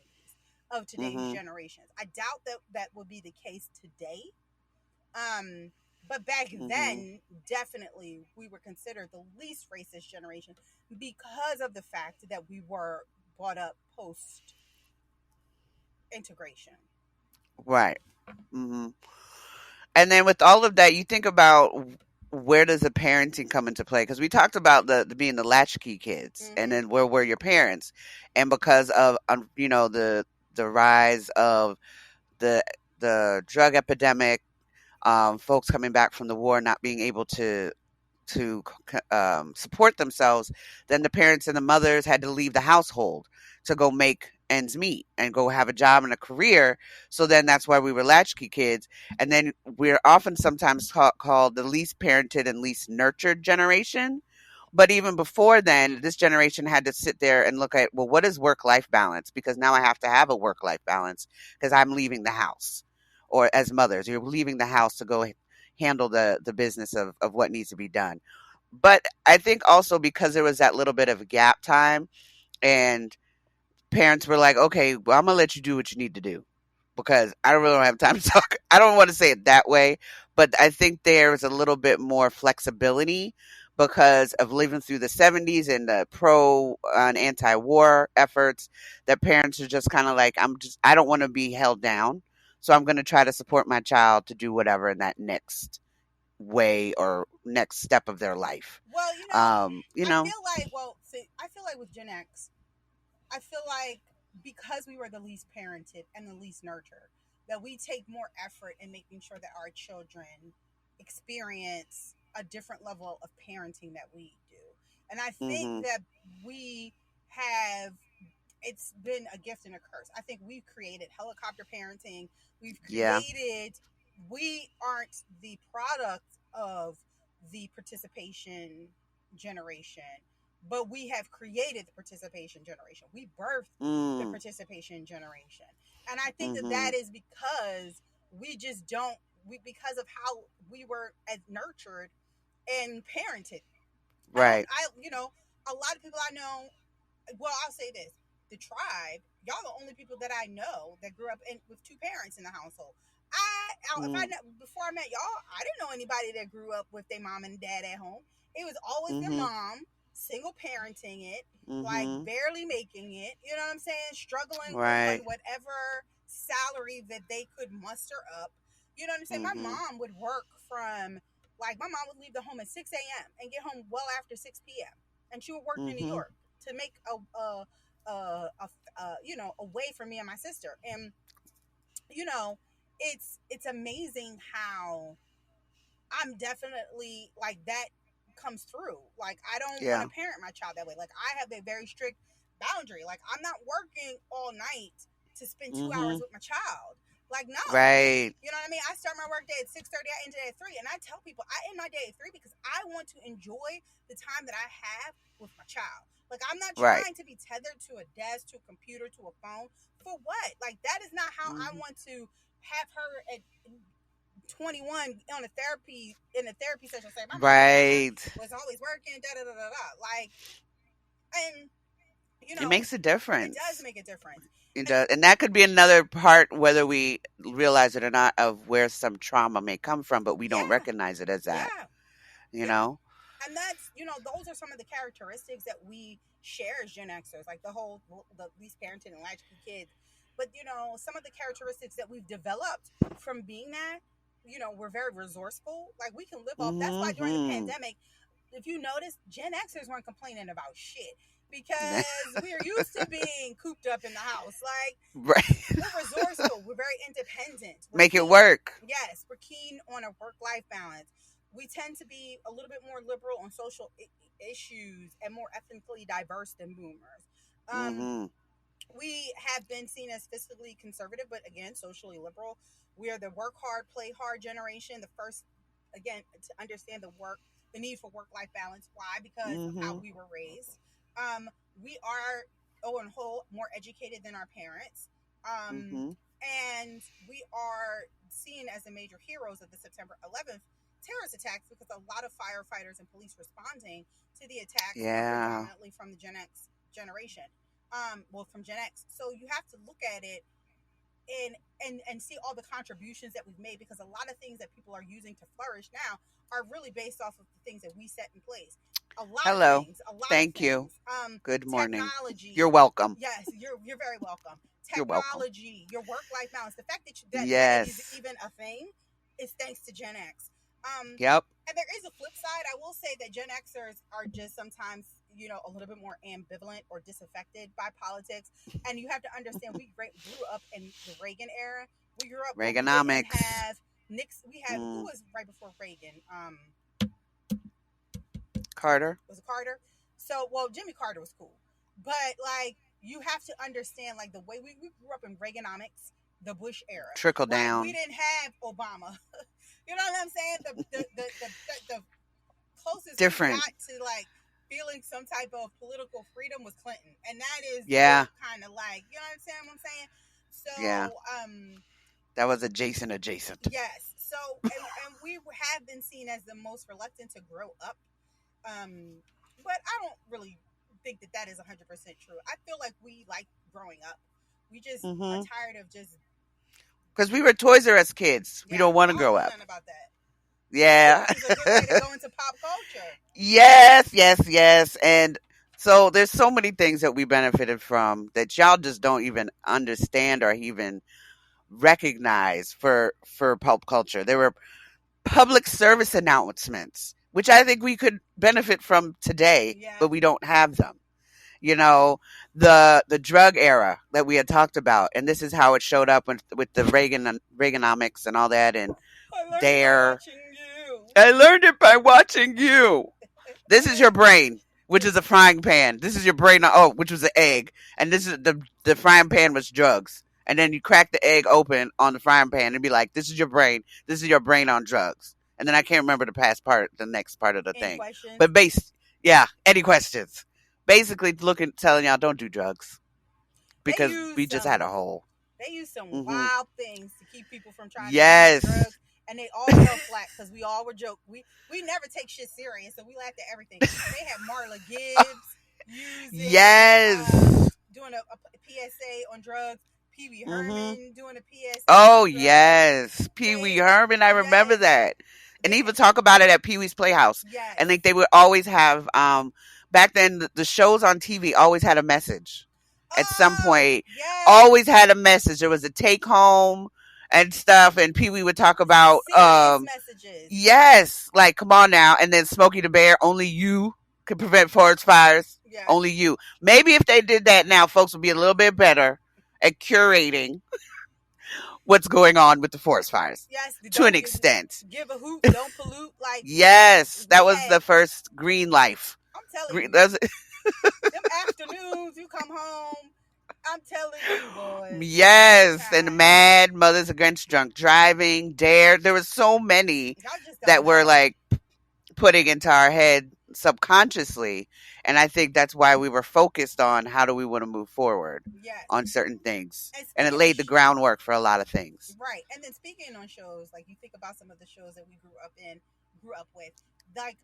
of today's Mm-hmm. generations. I doubt that that would be the case today. But back Mm-hmm. then, definitely we were considered the least racist generation because of the fact that we were brought up post integration. Right. Mm-hmm. And then with all of that, you think about where does the parenting come into play? Because we talked about the being the latchkey kids, and Mm-hmm. then where were your parents? And because of the rise of the drug epidemic, folks coming back from the war not being able to support themselves, then the parents and the mothers had to leave the household to go make ends meet and go have a job and a career. So then that's why we were latchkey kids. And then we're often sometimes called the least parented and least nurtured generation. But even before then, this generation had to sit there and look at, well, what is work life balance? Because now I have to have a work life balance because I'm leaving the house. Or as mothers, you're leaving the house to go handle the business of what needs to be done. but I think also because there was that little bit of a gap time, and parents were like, okay, well, I'm gonna let you do what you need to do because I really don't have time to talk. I don't want to say it that way, but I think there's a little bit more flexibility because of living through the 70s and the pro and anti-war efforts, that parents are just kind of like, I don't want to be held down. So I'm going to try to support my child to do whatever in that next way or next step of their life. Well, You I know, feel like, see, I feel like with Gen X, I feel like because we were the least parented and the least nurtured, that we take more effort in making sure that our children experience a different level of parenting that we do. And I think mhm. that we have, it's been a gift and a curse. I think we've created helicopter parenting. We've Yeah. created, we aren't the product of the participation generation, but we have created the participation generation. We birthed the Mm. participation generation. And I think that that Mhm. is because we just don't, because of how we were as nurtured and parented. Right. A lot of people I know, well, I'll say this: the tribe, y'all the only people that I know that grew up with two parents in the household. If I Mm. know, before I met y'all, I didn't know anybody that grew up with their mom and dad at home. It was always their Mhm. mom, single parenting it, like Mhm. barely making it. You know what I'm saying? Struggling on Right. whatever salary that they could muster up. You know what I'm saying? My Mhm. mom would work from, like, my mom would leave the home at 6 a.m. and get home well after 6 p.m. And she would work in New Mhm. York to make away from me and my sister. And you know, it's amazing how I'm definitely like that comes through. Like, I don't want Yeah. to parent my child that way. Like, I have a very strict boundary. Like, I'm not working all night to spend 2 hours Mhm. with my child. Like, no. Right. You know what I mean? I start my work day at 6:30. I end it at 3, and I tell people I end my day at 3 because I want to enjoy the time that I have with my child. Like, I'm not Right. trying to be tethered to a desk, to a computer, to a phone. For what? Like, that is not how I Mhm. want to have her at 21 on a therapy in a therapy session. Say my mama Right. was always working, da da da da da. Like, and It makes a it does difference. make a difference. It And does. And that could be another part, whether we realize it or not, of where some trauma may come from, but we don't yeah, recognize it as that, yeah, you yeah. know? And that's, those are some of the characteristics that we share as Gen Xers, like the least parented and latchkey kids. But some of the characteristics that we've developed from being that, we're very resourceful. Like, we can live off. That's why during the Mhm. pandemic, if you notice, Gen Xers weren't complaining about shit because we're used to being cooped up in the house. Like, Right. we're resourceful. We're very independent. We're Make it keen. work. Yes, we're keen on a work-life balance. We tend to be a little bit more liberal on social issues and more ethnically diverse than boomers. Um, Mhm. we have been seen as fiscally conservative, but again, socially liberal. We are the work hard, play hard generation. The first, again, to understand the need for work life balance. Why? Because of how Mhm. we were raised. Um, we are, on whole, more educated than our parents. Um, Mhm. and we are seen as the major heroes of the September 11th terrorist attacks because a lot of firefighters and police responding to the attacks are Yeah. predominantly from the Gen X generation, from Gen X. So you have to look at it and see all the contributions that we've made, because a lot of things that people are using to flourish now are really based off of the things that we set in place. A lot of Hello. things, a lot of Thank you. things. Good morning. You're Technology. welcome. Yes, you're very welcome. You're welcome. Technology, your work life balance, the fact that it is Yes. even a thing is thanks to Gen X. Um, Yep. and there is a flip side. I will say that Gen Xers are just sometimes, a little bit more ambivalent or disaffected by politics. And you have to understand, we grew up in the Reagan era. We grew up where we didn't Reaganomics. have Nixon. We had, who Mm. was right before Reagan? Carter. Was it Carter? So, well, Jimmy Carter was cool, but like, you have to understand, like, the way we grew up in Reaganomics, the Bush era. Trickle Like, we down. didn't have Obama. You know what I'm saying? The closest we Different. got to, like, feeling some type of political freedom was Clinton, and that is Yeah. kind of like, you know what I'm saying. So, Yeah. That was adjacent adjacent. yes. So, and we have been seen as the most reluctant to grow up But I don't really think that that is 100% true. I feel like we like growing up. We just are Mm-hmm. tired of just Because we were Toys R Us kids. We yeah. don't want to I don't grow know up. nothing about that, Yeah. which is a good way to go into pop culture. Yes, yes, yes. And so there's so many things that we benefited from that y'all just don't even understand or even recognize for pulp culture. There were public service announcements, which I think we could benefit from today, Yeah. but we don't have them. You know, the drug era that we had talked about, and this is how it showed up with the Reaganomics and all that, and I learned it by Dare. watching you. I learned it by watching you. This is your brain, which is a frying pan. This is your brain. Oh, which was the egg, and this is the frying pan was drugs. And then you crack the egg open on the frying pan and be like, "This is your brain. This is your brain on drugs." And then I can't remember the next part of the Any thing. questions? But yeah. Any questions? Basically, telling y'all don't do drugs They because use we just had a hole. they use some Hmm. wild things to keep people from trying to use Yes. drugs, and they all fell flat because we all were joke. We never take shit serious, so we laughed at everything. They had Marla Gibbs using Yes. doing a PSA on drugs. Pee Wee Hmm. Herman doing a PSA Oh on drugs. yes, Pee Wee They Herman. I remember yes that, and they even talk about it at Pee Wee's Playhouse. yes And like they would always have back then the shows on TV always had a message. At some oh point, yes always had a message. There was a take home and stuff, and Pee Wee would talk about serious messages. yes, like come on now, and then Smokey the Bear. Only you could prevent forest fires. Yes Only you. Maybe if they did that now, folks would be a little bit better at curating what's going on with the forest fires yes to an don't extent. give a hoot, don't pollute. Like Yes, that we was had the first Green Life. I'm telling Green, you, that's, them afternoons you come home. I'm telling you, boy, good yes, and times. Mad Mothers Against Drunk Driving, Dare. There were so many Y'all just don't that were know. like putting into our head subconsciously, and I think that's why we were focused on how do we want to move forward Yes. on certain things, And and it speaking of laid the groundwork for a lot of things. right, and then speaking on shows, like you think about some of the shows that we grew up with, like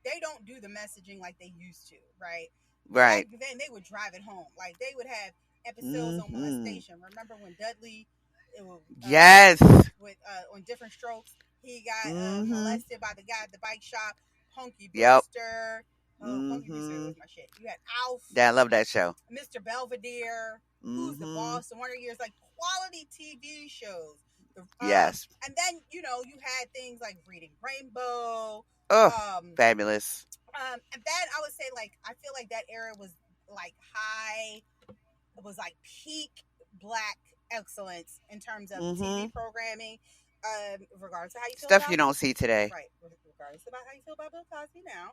they don't do the messaging like they used to, right? Back Right. then, they would drive it home. Like they would have episodes on Hmm. molestation. Remember when Dudley, it was, Yes. with on Different Strokes, he got Hmm. molested by the guy at the bike shop, Punky Yep. Brewster. Oh, Punky Brewster Hmm. was my shit. You had Alf, Yeah, I love that show. Mr. Belvedere, Who's the Hmm. Boss, the Wonder Years, like quality TV shows. Yes. And then you had things like Reading Rainbow. Oh, Um, fabulous. and then I would say like I feel like that era was like high, it was like peak black excellence in terms of Hmm. TV programming. Regardless of how you feel Stuff you about don't see today. right, regardless about how you feel about Bill Cosby now.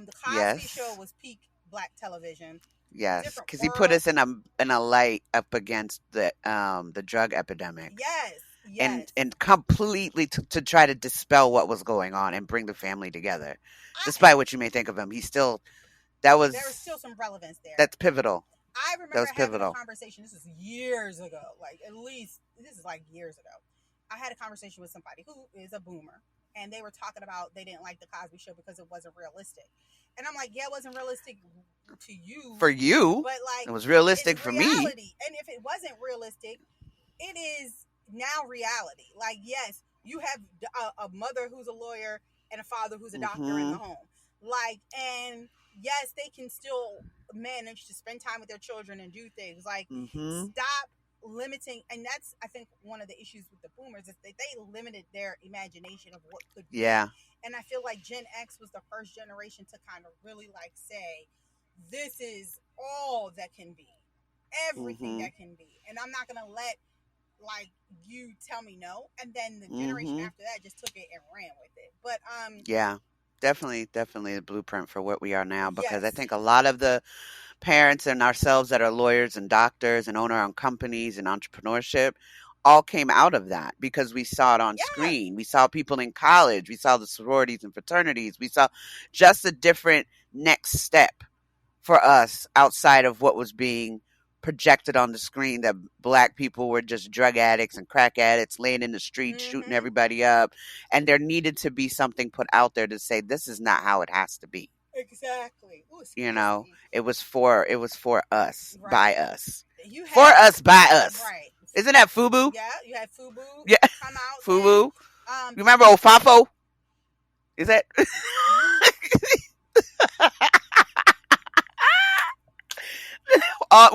The Cosby Show Yes. was peak black television. Yes, Different because he put world. us in a light up against the drug epidemic, Yes, and yes. completely to try to dispel what was going on and bring the family together. I, Despite what you may think of him, he still that was there was still some relevance there. that's pivotal. I That remember was having a pivotal. conversation. This is years ago, like at least this is like years ago. I had a conversation with somebody who is a boomer, and they were talking about they didn't like the Cosby Show because it wasn't realistic. And I'm like, yeah, it wasn't realistic to you, For you, but it like was it's realistic for me. reality. And if it wasn't realistic, it is now reality. Like, yes, you have a mother who's a lawyer and a father who's a doctor in Hmm. the home. Like, and yes, they can still manage to spend time with their children and do things. Like, Hmm. stop limiting. And that's, I think, one of the issues with the boomers is that they limited their imagination of what could be. Yeah. And I feel like Gen X was the first generation to kind of really like say, this is all that can be, everything Hmm. that can be. And I'm not going to let like you tell me no, and then the generation Hmm. after that just took it and ran with it. But Yeah. Definitely a blueprint for what we are now, because I yes, think a lot of the parents and ourselves that are lawyers and doctors and own our own companies and entrepreneurship all came out of that because we saw it on yes, screen. We saw people in college. We saw the sororities and fraternities. We saw just a different next step for us outside of what was being projected on the screen that black people were just drug addicts and crack addicts laying in the streets shooting Mm-hmm. everybody up, and there needed to be something put out there to say this is not how it has to be. Exactly. Ooh, You excuse know, me. it was for us, Right. by us, You for had us, by us. right. Isn't that FUBU? Yeah, you had Fubu Yeah, come out and FUBU. You remember Ofafo? Is that mhm.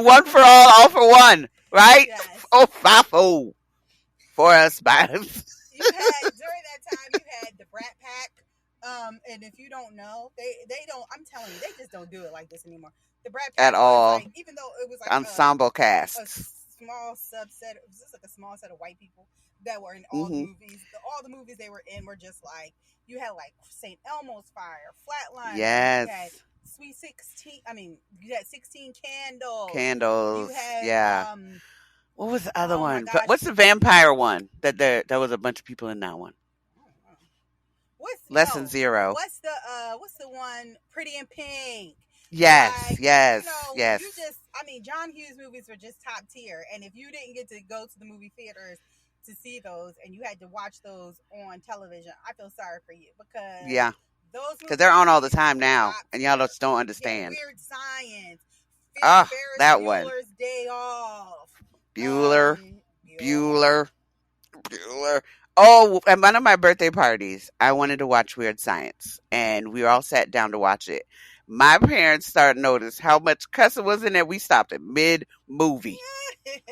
one for all for one? Right? Yes. Ofafo, for us, by us. You had during that time you had the Brat Pack. And if you don't know, they don't. I'm telling you, they just don't do it like this anymore. The Brat At Pack was all. like, even though it was like Ensemble a casts. small subset, it was just like a small set of white people that were in all the Hmm. movies. All the movies they were in were just like you had like St. Elmo's Fire, Flatliners. You had Yes. Sweet 16. I mean, you had 16 Candles. You Candles. had Yeah. What was the other oh my one? gosh, What's the vampire one? That was a bunch of people in that one. what's Lesson Zero. what's the one Pretty in Pink? Yes, Like, you yes, know, yes. you just I mean, John Hughes movies were just top tier. And if you didn't get to go to the movie theaters to see those and you had to watch those on television, I feel sorry for you because Yeah, those because they're on all the movies time were now, top and y'all tier. just don't Yeah, understand. Weird Science, Ah, Ferris that one. Bueller's Day Off, Bueller, Bueller. Bueller, Bueller. Oh, at one of my birthday parties, I wanted to watch Weird Science, and we all sat down to watch it. My parents started to notice how much cussing was in there. We stopped at mid movie.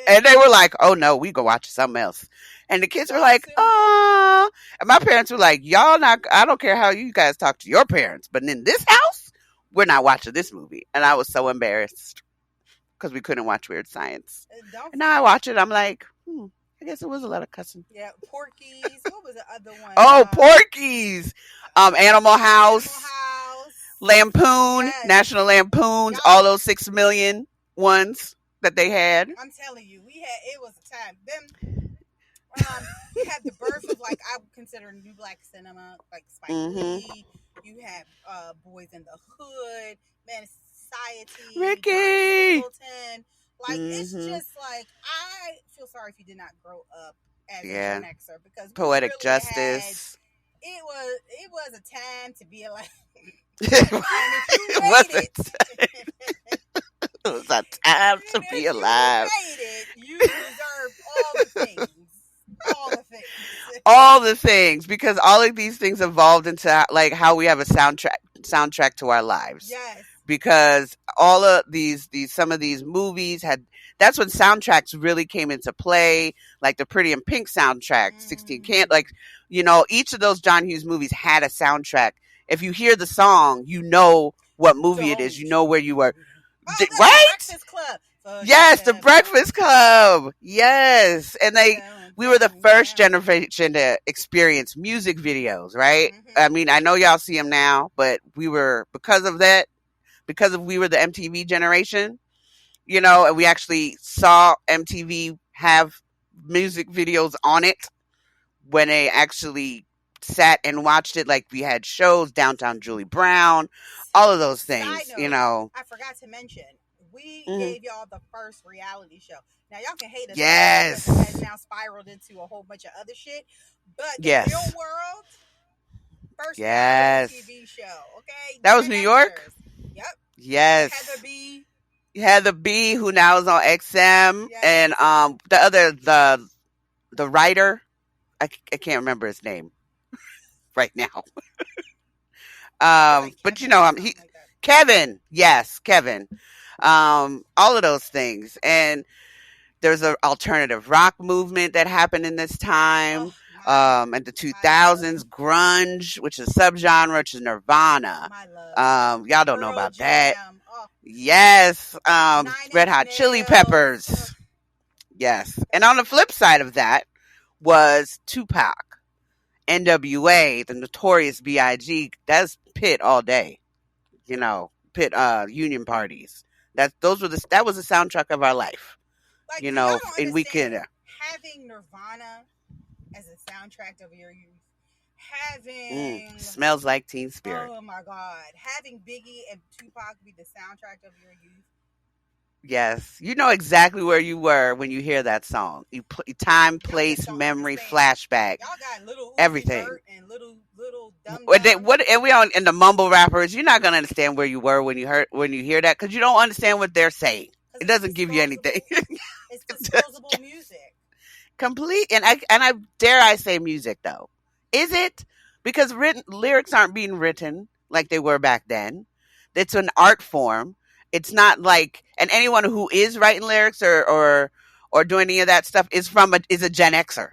And they were like, "Oh no, we go watch something else." And the kids were So like, soon. "Oh," and my parents were like, "Y'all not? I don't care how you guys talk to your parents, but in this house, we're not watching this movie." And I was so embarrassed because we couldn't watch Weird Science. Don't And now I watch it, I'm like, I guess it was a lot of cussing. yeah, Porky's. What was the other one? Oh, Porky's, Animal Animal House, House. Lampoon, Yes, National Lampoons, y'all. all those 6 million ones that they had. I'm telling you, we had it was a time. Then you had the birth of like I would consider new black cinema, like Spike Mm-hmm. Lee. You had Boys in the Hood, Man Society, John Ricky. Singleton. Like it's Mm-hmm. just like I feel sorry if you did not grow up as a Yeah. Gen Xer because we Poetic really had Justice. it was a time to be alive. And if you It made wasn't. it, It was a time and to if be you alive. made it, you deserved all the things. All the things. All the things, because all of these things evolved into like how we have a soundtrack to our lives. Yes. Because all of these some of these movies had, that's when soundtracks really came into play, like the Pretty in Pink soundtrack, 16 can't, like, each of those John Hughes movies had a soundtrack. If you hear the song, you know what movie it is, Don't you know where you were. Oh, that's the Right? Breakfast Club. Yes, the Breakfast Club. Yes. And we were the first generation to experience music videos, right? I mean, I know y'all see them now, but we were, we were the MTV generation, and we actually saw MTV have music videos on it when they actually sat and watched it. Like we had shows, Downtown Julie Brown, all of those Side things, note, I forgot to mention, we Mhm. gave y'all the first reality show. Now y'all can hate us Yes. because it has now spiraled into a whole bunch of other shit. But the Yes. Real World, first Yes. reality TV show. Okay, That was New York? Yep. Yes. Heather B. Heather B, who now is on XM, Yes. and the other the writer, I can't remember his name right now. But he Like that. Kevin, yes, Kevin. All of those things, and there's an alternative rock movement that happened in this time. In the 2000s, grunge, which is a subgenre, which is Nirvana. My love. Y'all don't know Pearl about Jam. that. Oh, Yes. Nine Red Inch Hot Chili Nails. Peppers. Yes. And on the flip side of that was Tupac, NWA, the Notorious B.I.G. That's Pit all day. Pit union parties. That was the soundtrack of our life. Like, And we could having Nirvana as a soundtrack of your youth, having Smells Like Teen Spirit. Oh my God, having Biggie and Tupac be the soundtrack of your youth. Yes, you know exactly where you were when you hear that song. Time, Y'all just place, don't memory, understand. flashback, Y'all got little Uzi everything. Vert and little Dum What Dum. and we on in the mumble rappers. You're not gonna understand where you were when you hear that because you don't understand what they're saying. Because It it's doesn't give you anything. disposable. It's disposable music. Complete and I dare I say music though. Is it? Because written lyrics aren't being written like they were back then. It's an art form. It's not like and anyone who is writing lyrics or doing any of that stuff is a Gen Xer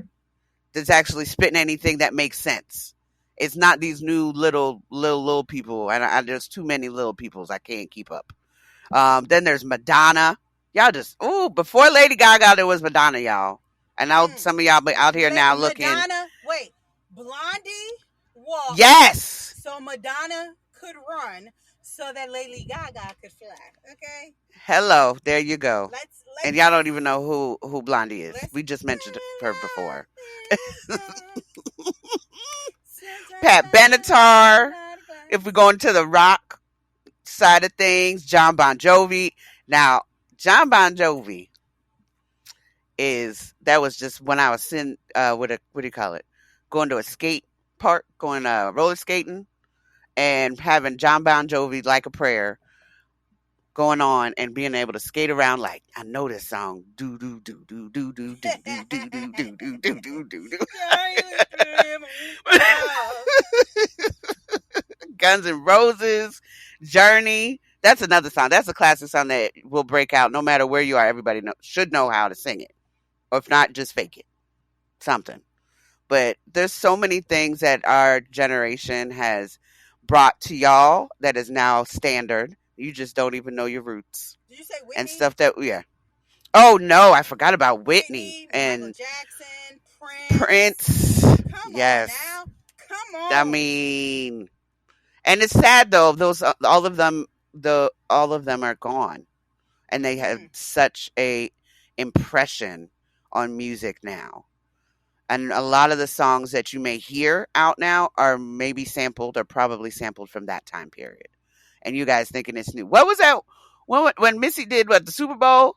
that's actually spitting anything that makes sense. It's not these new little people, and there's too many little peoples. I can't keep up. Then there's Madonna. Y'all just before Lady Gaga there was Madonna, y'all. And now Mm. some of y'all be out here now looking. Madonna, wait, Blondie walked Yes. so Madonna could run, so that Lady Gaga could fly. Okay, Hello. There you go. And let's y'all don't even know who Blondie is. let's. We just mentioned her before. Sometimes Pat I Benatar. not If we go into the rock side of things, John Bon Jovi. Now, John Bon Jovi that was just when I was in what do you call it? Going to a skate park, going roller skating and having John Bon Jovi like a prayer going on and being able to skate around like I know this song do do do do do do do do do do do do do do do do Guns N' Roses, Journey. That's another song. That's a classic song that will break out no matter where you are. Everybody should know how to sing it, or if not, just fake it. Something. But there's so many things that our generation has brought to y'all that is now standard. You just don't even know your roots Did you say and Whitney? stuff that yeah. Oh no, I forgot about Whitney Whitney, Michael and Jackson, Prince. Prince. Come on Yes. now. Come I on. mean, and it's sad though. Those all of them are gone, and they have Mm. such a impression on music now. And a lot of the songs that you may hear out now are maybe sampled or probably sampled from that time period. And you guys thinking it's new. What was that? When Missy did the Super Bowl,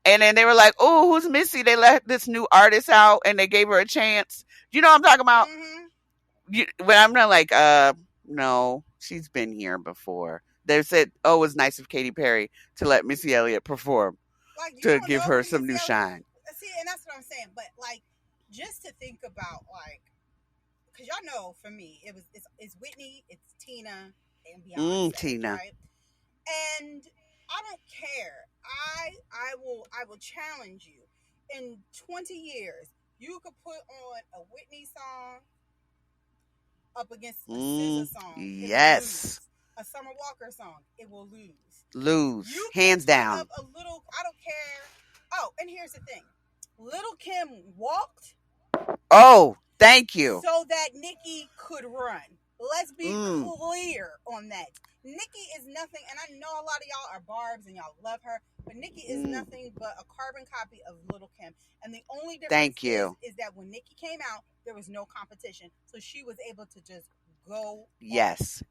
and then they were like, "Oh, who's Missy?" They let this new artist out, and they gave her a chance. You know what I'm talking about? Mm-hmm. When I'm not like, no, she's been here before. They said, "Oh, it was nice of Katy Perry to let Missy Elliott perform Like you to don't give know her who some Missy new Elliott. shine." See, and that's what I'm saying. But like, just to think about like, because y'all know, for me, it's Whitney, it's Tina, and Beyonce, Tina. right? And I don't care. I will challenge you. In 20 years, you could put on a Whitney song up against a SZA song, it will Yes. lose. A Summer Walker song, it will lose. Lose. You can Hands put up down. a little. I don't care. Oh, and here's the thing: Little Kim walked Oh, thank you. so that Nikki could run. Let's be Mm. clear on that. Nikki is nothing, and I know a lot of y'all are Barbs and y'all love her, but Nikki is Mm. nothing but a carbon copy of Little Kim. And the only difference Thank you. is that when Nikki came out, there was no competition, so she was able to just go off. Yes.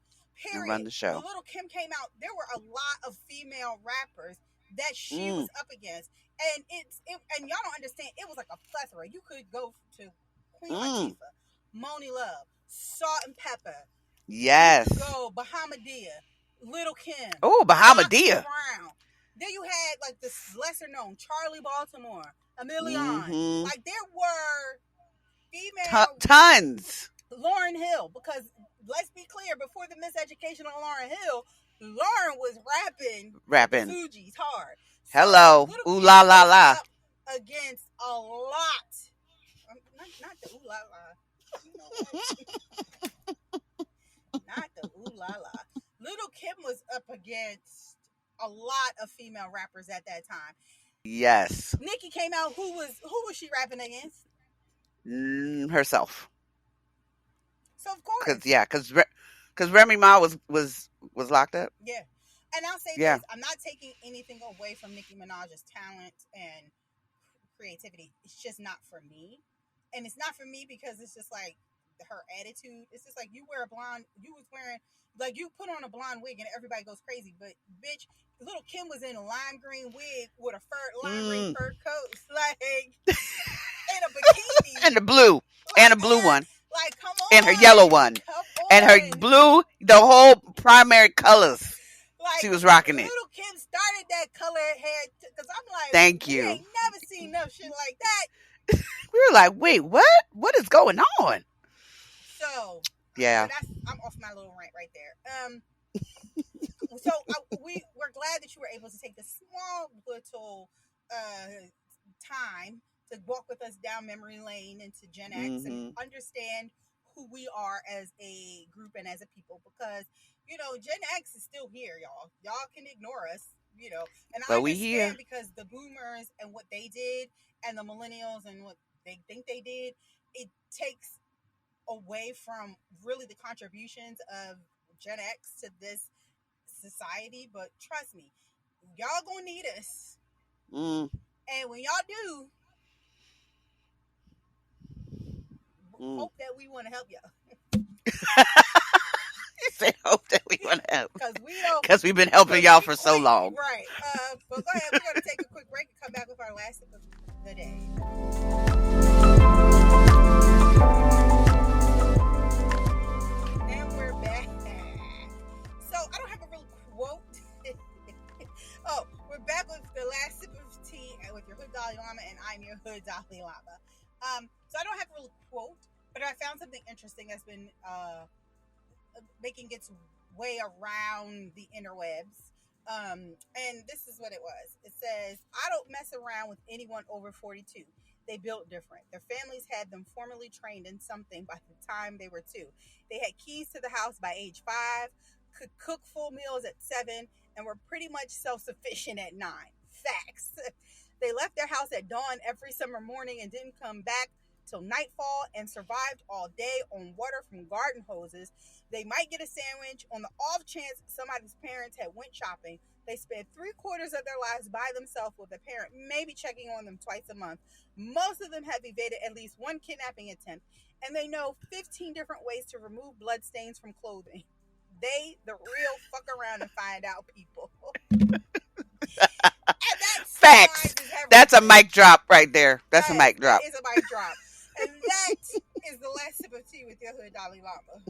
And run Period. the When show. Little Kim came out, there were a lot of female rappers that she Mm. was up against, and and y'all don't understand. It was like a plethora. You could go to Queen Mm. Latifah, Moni Love, Salt and Pepper. You Yes. could go Bahamadia, Little Kim, Oh, Foxy Bahamadia. Brown. Then you had like this lesser known Charlie Baltimore, a Million. Mm-hmm. Like there were female Tons. Lauren Hill, because let's be clear, before the miseducation on Lauren Hill, Lauren was rapping the Rapping. Fugees hard. So Hello. Little Ooh Kim la la was la. up against a lot. Not the ooh la la. You know what? Not the ooh la la. Little Kim was up against a lot of female rappers at that time. Yes. Nikki came out. Who was she rapping against? Herself. So of Cause course, yeah, cause Remy Ma was locked up. yeah. And I'll say Yeah. this: I'm not taking anything away from Nicki Minaj's talent and creativity. It's just not for me, and it's not for me because it's just like her attitude. It's just like you wear a blonde. You was wearing like you put on a blonde wig and everybody goes crazy. But bitch, little Kim was in a lime green wig with a lime green Mm. fur coat, like in a bikini, And the blue. And a blue one. like come And her yellow on, one. come And her on. blue, the whole primary colors. Like She was rocking it. little Kim started that color hair because I'm like, Thank we you. ain't never seen no shit like that. We were like, wait, what? What is going on? So Yeah. I'm off my little rant right there. So we're glad that you were able to take this small little time to walk with us down memory lane into Gen X and understand who we are as a group and as a people, because Gen X is still here, y'all can ignore us, and I But we here. understand because the boomers and what they did and the millennials and what they think they did, it takes away from really the contributions of Gen X to this society. But trust me, y'all gonna need us. And when y'all do, hope that we want to help y'all. Say hope that we want to help. Because we've been helping y'all for so long. Right. But go ahead. We're going to take a quick break and come back with our last tip of the day. And we're back. So I don't have a real quote. Oh, we're back with the last sip of tea with your Hood Dalai Lama, and I'm your Hood Dalai Lama. So I don't have a real quote, but I found something interesting that's been making its way around the interwebs. And this is what it was. It says, I don't mess around with anyone over 42. They built different. Their families had them formally trained in something by the time they were 2. They had keys to the house by age 5, could cook full meals at 7, and were pretty much self-sufficient at 9. Facts. They left their house at dawn every summer morning and didn't come back till nightfall, and survived all day on water from garden hoses. They might get a sandwich on the off chance somebody's parents had went shopping. They spent 3/4 of their lives by themselves with a parent, maybe checking on them twice a month. Most of them have evaded at least one kidnapping attempt, and they know 15 different ways to remove blood stains from clothing. They, the real fuck around and find out people. Facts. That's a mic drop right there. That's a mic drop. That is a mic drop. And that is the last sip of tea with your Hood Dalai Lama.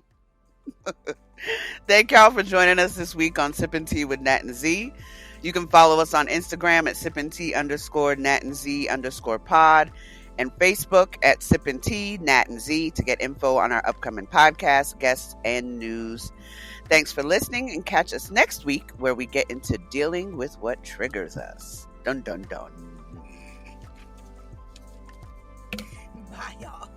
Thank y'all for joining us this week on Sippin' Tea with Nat and Z. You can follow us on Instagram at sippintea_Nat and Z_pod, and Facebook at Sippin' Tea Nat and Z to get info on our upcoming podcasts, guests, and news. Thanks for listening, and catch us next week where we get into dealing with what triggers us. Dun dun dun. Bye, y'all.